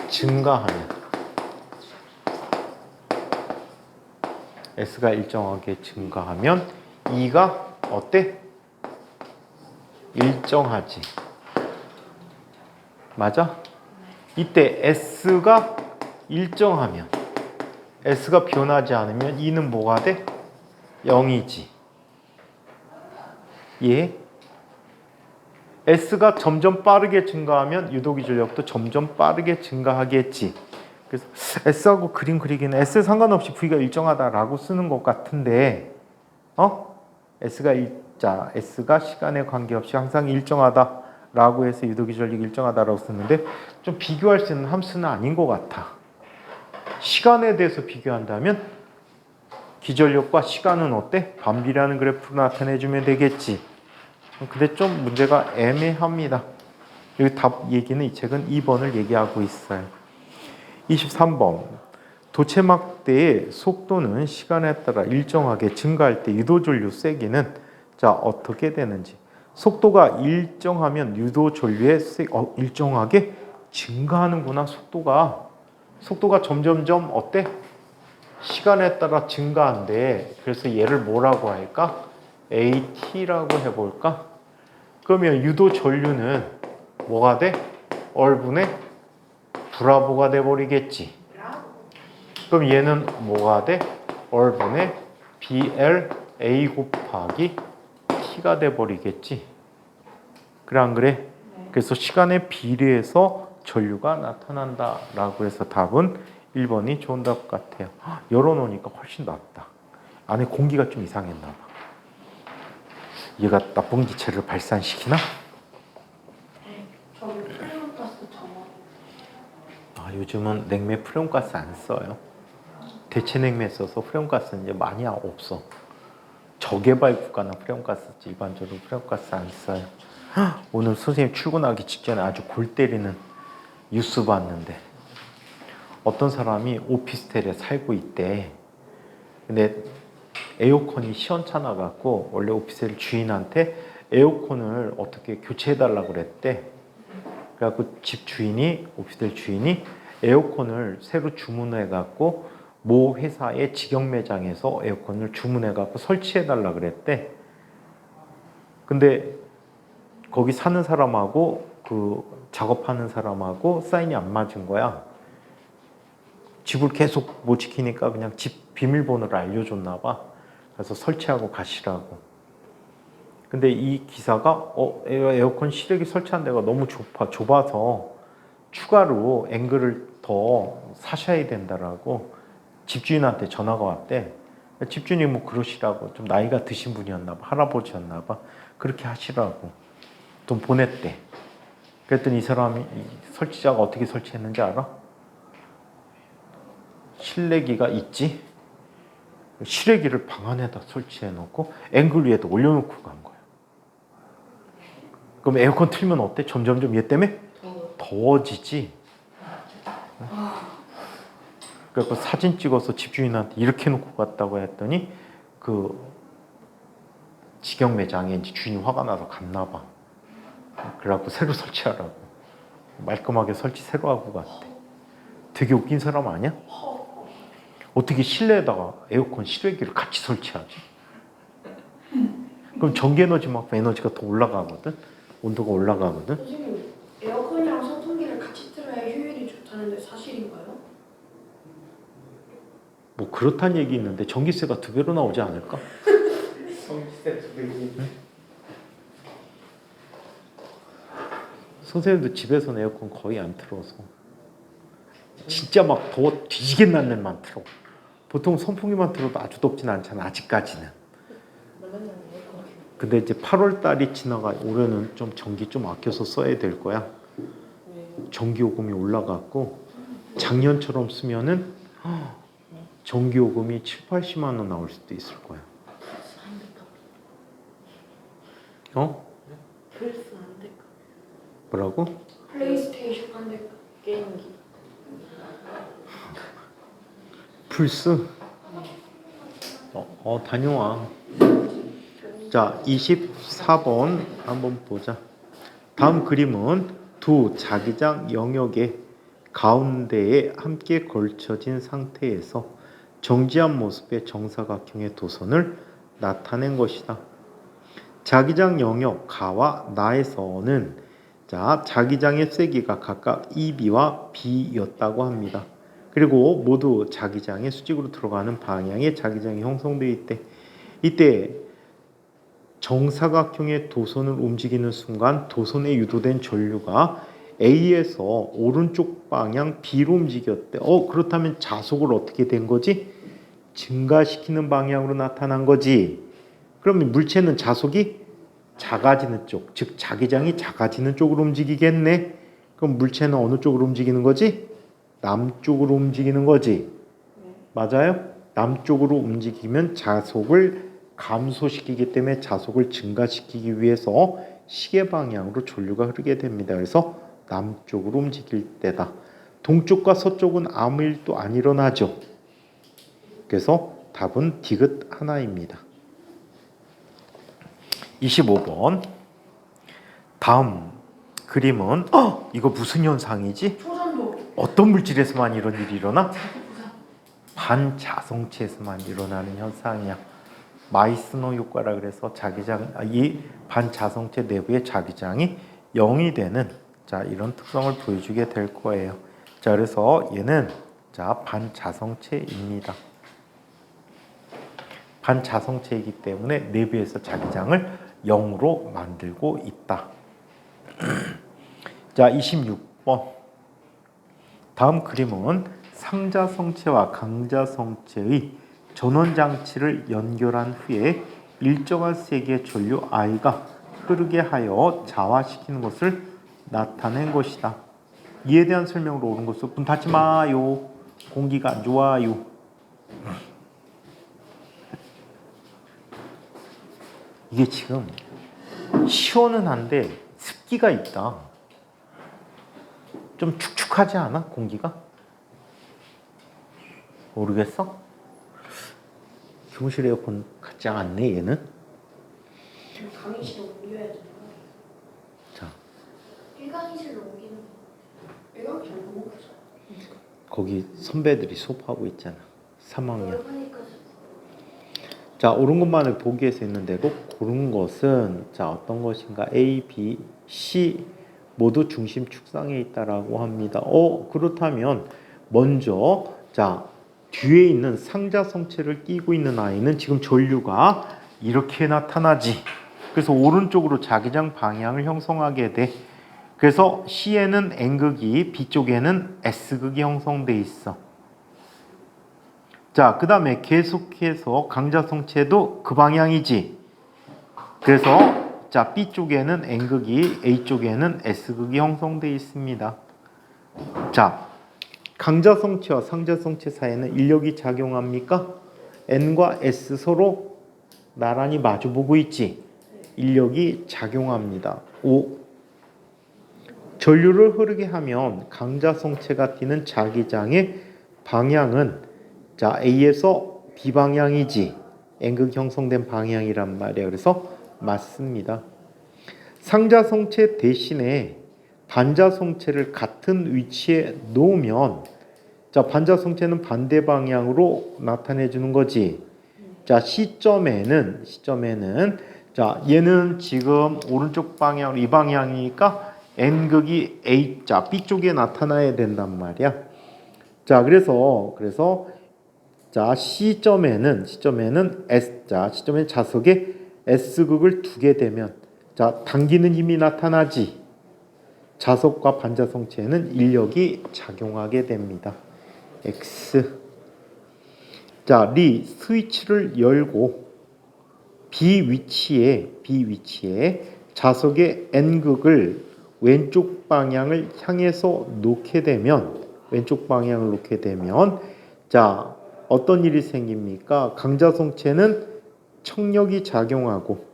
증가하면 S가 일정하게 증가하면 E가 어때? 일정하지. 맞아? 이때 S가 일정하면 S가 변하지 않으면 E는 뭐가 돼? 0이지. 예? S가 점점 빠르게 증가하면 유도기 전력도 점점 빠르게 증가하겠지. 그래서 S하고 그림 그리기는 S에 상관없이 V가 일정하다라고 쓰는 것 같은데 S가 시간에 관계없이 항상 일정하다라고 해서 유도기 전력이 일정하다라고 쓰는데 좀 비교할 수 있는 함수는 아닌 것 같아. 시간에 대해서 비교한다면 기전력과 시간은 어때? 반비례하는 그래프로 나타내주면 되겠지. 근데 좀 문제가 애매합니다. 여기 답 얘기는 이 책은 2번을 얘기하고 있어요. 23번. 도체막대의 속도는 시간에 따라 일정하게 증가할 때 유도전류 세기는 어떻게 되는지. 속도가 일정하면 유도전류의 일정하게 증가하는구나. 속도가 점점점 어때? 시간에 따라 증가한대. 그래서 얘를 뭐라고 할까? AT라고 해볼까? 그러면 유도 전류는 뭐가 돼? 얼분의 브라보가 돼버리겠지. 그럼 얘는 뭐가 돼? 얼분의 BLA 곱하기 T가 돼버리겠지. 그래 안 그래? 그래서 시간에 비례해서 전류가 나타난다라고 해서 답은 1번이 좋은 답 같아요. 열어놓으니까 훨씬 낫다. 안에 공기가 좀 이상했나 봐. 얘가 나쁜 기체를 발산시키나? 저기 프레온가스 정화. 요즘은 냉매 프레온가스 안 써요. 대체 냉매 써서 프레온가스는 이제 많이 없어. 저개발 국가나 프레온가스 일반적으로 프레온가스 안 써요. 오늘 선생님 출근하기 직전에 아주 골 때리는 뉴스 봤는데 어떤 사람이 오피스텔에 살고 있대. 근데 에어컨이 시원찮아 갖고 원래 오피스텔 주인한테 에어컨을 어떻게 교체해 달라고 그랬대. 그래갖고 집 주인이 오피스텔 주인이 에어컨을 새로 주문해 갖고 모 회사의 직영 매장에서 에어컨을 주문해 갖고 설치해 달라 그랬대. 근데 거기 사는 사람하고 그 작업하는 사람하고 사인이 안 맞은 거야. 집을 계속 못 지키니까 그냥 집 비밀번호를 알려줬나 봐. 그래서 설치하고 가시라고. 근데 이 기사가 에어컨 실외기 설치한 데가 너무 좁아서 추가로 앵글을 더 사셔야 된다라고 집주인한테 전화가 왔대. 집주인이 뭐 그러시라고, 좀 나이가 드신 분이었나 봐, 할아버지였나 봐. 그렇게 하시라고 돈 보냈대. 그랬더니 이 사람이 설치자가 어떻게 설치했는지 알아? 실내기가 있지? 실외기를 방 안에다 설치해 놓고 앵글 위에다 올려놓고 간 거야. 그럼 에어컨 틀면 어때? 점점점 얘 때문에 더워지지. 그래서 사진 찍어서 집주인한테 이렇게 놓고 갔다고 했더니 그 직영 매장에 이제 주인이 화가 나서 갔나 봐. 그래갖고 새로 설치하라고. 말끔하게 설치 새로 하고 갔대. 되게 웃긴 사람 아니야? 어떻게 실내에다가 에어컨 실외기를 같이 설치하지? 그럼 전기 에너지만큼 에너지가 더 올라가거든? 온도가 올라가거든? 선생님, 에어컨이랑 선풍기를 같이 틀어야 효율이 좋다는데 사실인가요? 뭐 그렇다는 얘기 있는데 전기세가 2배로 나오지 않을까? 전기세 2배. 선생님도 집에서는 에어컨 거의 안 틀어서 진짜 막 더워 뒤지게 난 날만 틀어. 보통 선풍기만 틀어도 아주 덥진 않잖아, 아직까지는. 근데 이제 8월 달이 지나가 올해는 좀 전기 좀 아껴서 써야 될 거야. 전기 요금이 올라갔고 작년처럼 쓰면은 전기 요금이 7, 80만 원 나올 수도 있을 거야. 어? 플스 안 될까? 뭐라고? 플레이스테이션 안 될까? 게임기. 플스? 다녀와. 자, 24번 한번 보자. 다음 그림은 두 자기장 영역의 가운데에 함께 걸쳐진 상태에서 정지한 모습의 정사각형의 도선을 나타낸 것이다. 자기장 영역 가와 나에서는 자기장의 세기가 각각 EB와 B였다고 합니다. 그리고 모두 자기장의 수직으로 들어가는 방향의 자기장이 형성되어 있대. 이때 정사각형의 도선을 움직이는 순간 도선에 유도된 전류가 A에서 오른쪽 방향 B로 움직였대. 그렇다면 자속을 어떻게 된 거지? 증가시키는 방향으로 나타난 거지. 그러면 물체는 자속이 작아지는 쪽, 즉 자기장이 작아지는 쪽으로 움직이겠네. 그럼 물체는 어느 쪽으로 움직이는 거지? 남쪽으로 움직이는 거지. 맞아요? 남쪽으로 움직이면 자속을 감소시키기 때문에 자속을 증가시키기 위해서 시계 방향으로 전류가 흐르게 됩니다. 그래서 남쪽으로 움직일 때다. 동쪽과 서쪽은 아무 일도 안 일어나죠. 그래서 답은 디귿 하나입니다. 25번. 다음 그림은 이거 무슨 현상이지? 초전도. 어떤 물질에서만 이런 일이 일어나? 반자성체에서만 일어나는 현상이야. 마이스너 효과라 그래서 자기장, 이 반자성체 내부의 자기장이 0이 되는 이런 특성을 보여주게 될 거예요. 그래서 얘는 반자성체입니다. 반자성체이기 때문에 내부에서 자기장을 0으로 만들고 있다. 26번. 다음 그림은 상자성체와 강자성체의 전원장치를 연결한 후에 일정한 세기의 전류 I가 흐르게 하여 자화시키는 것을 나타낸 것이다. 이에 대한 설명으로 옳은 것은 문 닫지 마요. 공기가 안 좋아요. 이게 지금 시원은 한데 습기가 있다. 좀 축축하지 않아? 공기가? 모르겠어? 교무실 에어컨 같지 않네 얘는? 강의실에 옮겨야 되나? 자, 일강의실로 옮기는 거. 이거 잘 모르겠어. 거기 선배들이 수업하고 있잖아. 3학년. 넓으니까 자, 옳은 것만을 보기 위해서 있는 대로 고른 것은 자 어떤 것인가? A, B, C 모두 중심 축상에 있다라고 합니다. 그렇다면 먼저 자 뒤에 있는 상자 성체를 띄고 있는 아이는 지금 전류가 이렇게 나타나지. 그래서 오른쪽으로 자기장 방향을 형성하게 돼. 그래서 C에는 N극이, B쪽에는 S극이 형성돼 있어. 자, 그 다음에 계속해서 강자 성체도 그 방향이지. 그래서 자 B쪽에는 N극이, A쪽에는 S극이 형성돼 있습니다. 자, 강자 성체와 상자 성체 사이에는 인력이 작용합니까? N과 S 서로 나란히 마주보고 있지. 인력이 작용합니다. 5. 전류를 흐르게 하면 강자 성체가 띄는 자기장의 방향은 자 A에서 B 방향이지. N극 형성된 방향이란 말이야. 그래서 맞습니다. 상자 성체 대신에 반자 성체를 같은 위치에 놓으면 자 반자 성체는 반대 방향으로 나타내 주는 거지. 자 시점에는 자 얘는 지금 오른쪽 방향으로 이 방향이니까 N극이 A 자 B쪽에 나타나야 된단 말이야. 자 그래서 자 시점에는 시점에 자석에 S극을 두게 되면 자 당기는 힘이 나타나지. 자석과 반자 성체에는 인력이 작용하게 됩니다. X. 자, 리 스위치를 열고 B 위치에 자석의 N극을 왼쪽 방향을 향해서 놓게 되면 자, 어떤 일이 생깁니까? 강자 성체는 청력이 작용하고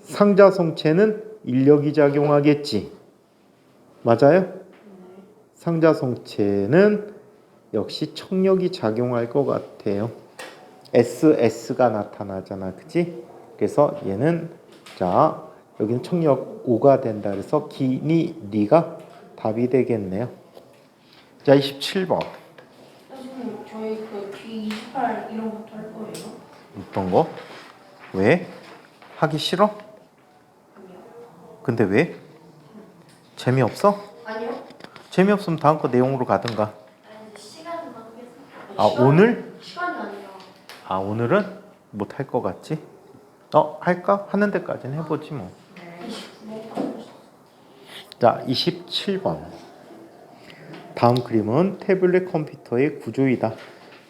상자 성체는 인력이 작용하겠지. 맞아요? 상자 성체는 역시 청력이 작용할 것 같아요. S가 나타나잖아. 그치? 그래서 얘는 자 여기는 청력 5가 된다. 그래서 기니 리가 답이 되겠네요. 자 27번. 선생님 저희 그 D28 이런 것도 할 거예요? 어떤 거? 왜? 하기 싫어? 아니요. 근데 왜? 재미없어? 아니요. 재미없으면 다음 거 내용으로 가든가. 아니 시간은 모르겠어. 아 오늘? 시간이 아니라. 아 오늘은 못 할 것 같지? 할까? 하는 데까지는 해보지 뭐. 자 27번. 다음 그림은 태블릿 컴퓨터의 구조이다.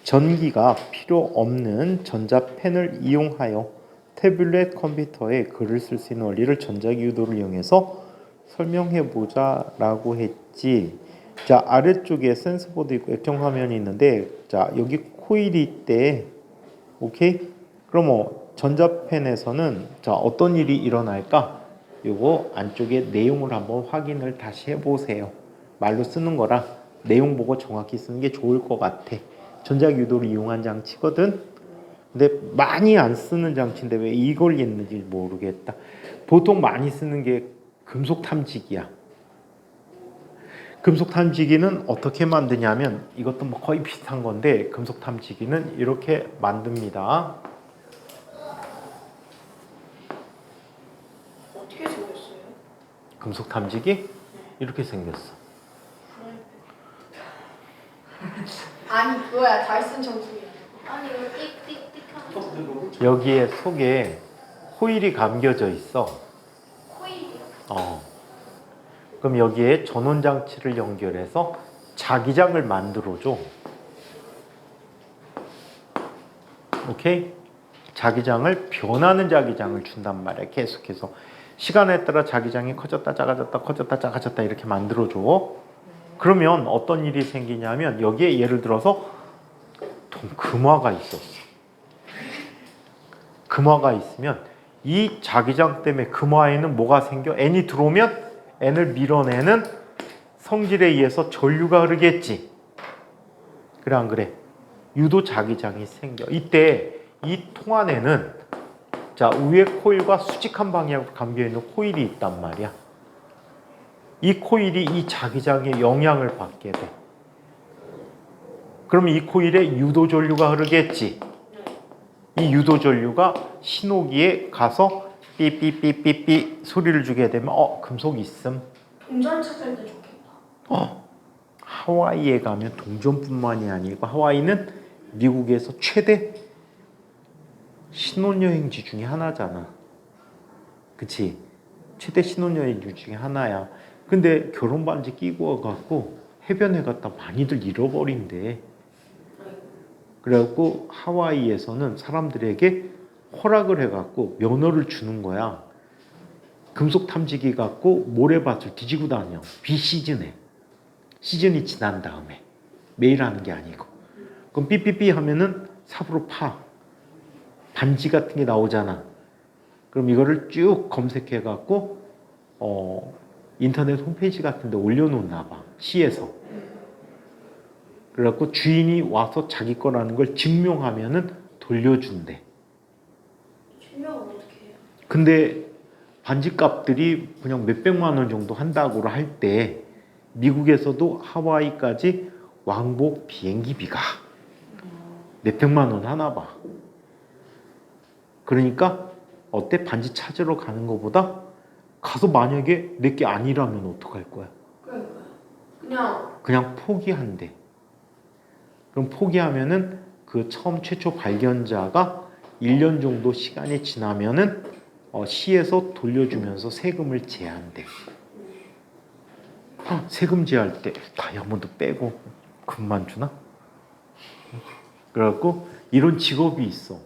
전기가 필요 없는 전자펜을 이용하여 태블릿 컴퓨터에 글을 쓸 수 있는 원리를 전자기 유도를 이용해서 설명해보자 라고 했지. 자 아래쪽에 센서보드 있고 액정 화면이 있는데 자 여기 코일이 있대. 오케이? 그럼 전자펜에서는 자 어떤 일이 일어날까? 요거 안쪽에 내용을 한번 확인을 다시 해보세요. 말로 쓰는 거라 내용 보고 정확히 쓰는 게 좋을 것 같아. 전자기 유도를 이용한 장치거든. 근데 많이 안 쓰는 장치인데 왜 이걸 했는지 모르겠다. 보통 많이 쓰는 게 금속 탐지기야. 금속 탐지기는 어떻게 만드냐면 이것도 뭐 거의 비슷한 건데 금속 탐지기는 이렇게 만듭니다. 어떻게 생겼어요? 금속 탐지기 이렇게 생겼어. 아니 그거야 다이슨 정수기야. 아니 이거 띡띡띡 하면 여기에 속에 코일이 감겨져 있어. 코일이요. 그럼 여기에 전원 장치를 연결해서 자기장을 만들어줘. 오케이? 자기장을 변하는 자기장을 준단 말이야. 계속해서 시간에 따라 자기장이 커졌다 작아졌다 이렇게 만들어줘. 그러면 어떤 일이 생기냐면 여기에 예를 들어서 금화가 있었어. 금화가 있으면 이 자기장 때문에 금화에는 뭐가 생겨? N이 들어오면 N을 밀어내는 성질에 의해서 전류가 흐르겠지. 그래 안 그래? 유도 자기장이 생겨. 이때 이 통 안에는 자 위에 코일과 수직한 방향으로 감겨있는 코일이 있단 말이야. 이 코일이 이 자기장에 영향을 받게 돼. 그러면 이 코일에 유도 전류가 흐르겠지. 이 유도 전류가 신호기에 가서 삐삐삐삐삐 소리를 주게 되면 금속이 있음. 동전 찾을 때 좋겠다. 하와이에 가면 동전뿐만이 아니고 하와이는 미국에서 최대 신혼여행지 중에 하나잖아. 그치? 최대 신혼여행지 중에 하나야. 근데 결혼 반지 끼고 와갖고 해변에 갔다 많이들 잃어버린대. 그래갖고 하와이에서는 사람들에게 허락을 해갖고 면허를 주는 거야. 금속 탐지기 갖고 모래밭을 뒤지고 다녀. 비시즌에. 시즌이 지난 다음에. 매일 하는 게 아니고. 그럼 삐삐삐 하면은 삽으로 파. 반지 같은 게 나오잖아. 그럼 이거를 쭉 검색해갖고 인터넷 홈페이지 같은 데 올려놓나 봐. 시에서. 그래갖고 주인이 와서 자기 거라는 걸 증명하면은 돌려준대. 증명은 어떻게 해요? 근데 반지값들이 그냥 몇백만 원 정도 한다고 할 때 미국에서도 하와이까지 왕복 비행기비가 몇백만 원 하나 봐. 그러니까 어때? 반지 찾으러 가는 것보다 가서 만약에 내게 아니라면 어떡할 거야? 그냥 포기한대. 그럼 포기하면은 그 처음 최초 발견자가 1년 정도 시간이 지나면은 시에서 돌려주면서 세금을 제한대. 세금 제할 때 다이아몬드 빼고 금만 주나? 그래갖고 이런 직업이 있어.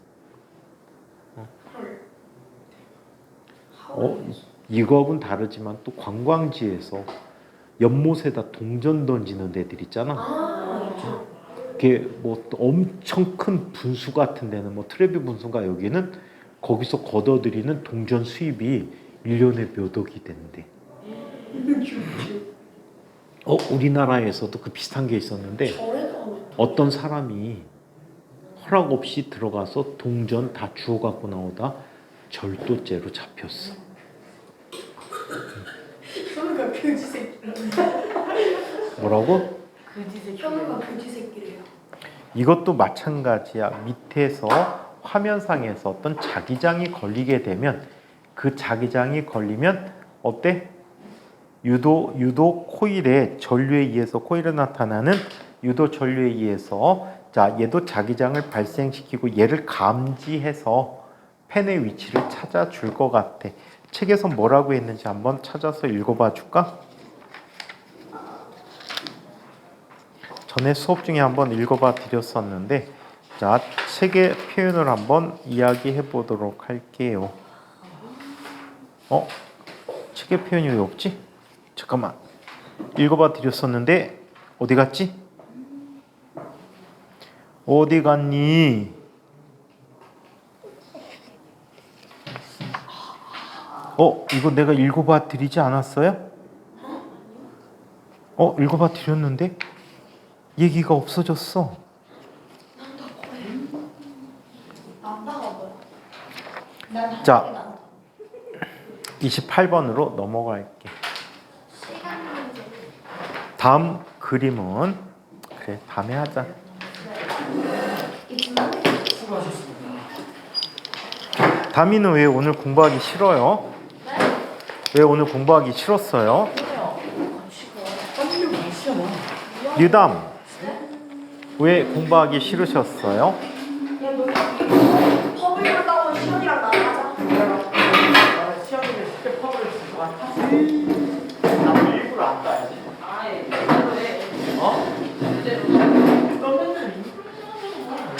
이거하고는 다르지만 또 관광지에서 연못에다 동전 던지는 데들 있잖아. 그게 뭐 엄청 큰 분수 같은 데는 뭐 트레비 분수가 여기는 거기서 걷어들이는 동전 수입이 1년에 몇 억이 된대. 우리나라에서도 그 비슷한 게 있었는데 어떤 사람이 허락 없이 들어가서 동전 다 주워 갖고 나오다 절도죄로 잡혔어. 현우가 그지 새끼. 뭐라고? 현우가 그지 새끼래요. 이것도 마찬가지야. 밑에서 화면상에서 어떤 자기장이 걸리게 되면 그 자기장이 걸리면 어때? 유도 코일의 전류에 의해서 코일에 나타나는 유도 전류에 의해서 자 얘도 자기장을 발생시키고 얘를 감지해서 펜의 위치를 찾아줄 것 같아. 책에서 뭐라고 했는지 한번 찾아서 읽어봐 줄까? 전에 수업 중에 한번 읽어봐 드렸었는데 자 책의 표현을 한번 이야기해 보도록 할게요. 책의 표현이 왜 없지? 잠깐만. 읽어봐 드렸었는데 어디 갔지? 어디 갔니? 이거 내가 읽어봐 드리지 않았어요? 읽어봐 드렸는데 얘기가 없어졌어. 자, 28번으로 넘어갈게. 다음 그림은 그래 다음에 하자. 다미는 왜 오늘 공부하기 싫어요? 왜 오늘 공부하기 싫었어요? 유담 왜 공부하기 싫으셨어요? 퍼블을 따고 시현이랑 나가자. 시험에 쉽게 퍼블을 줄것 같아.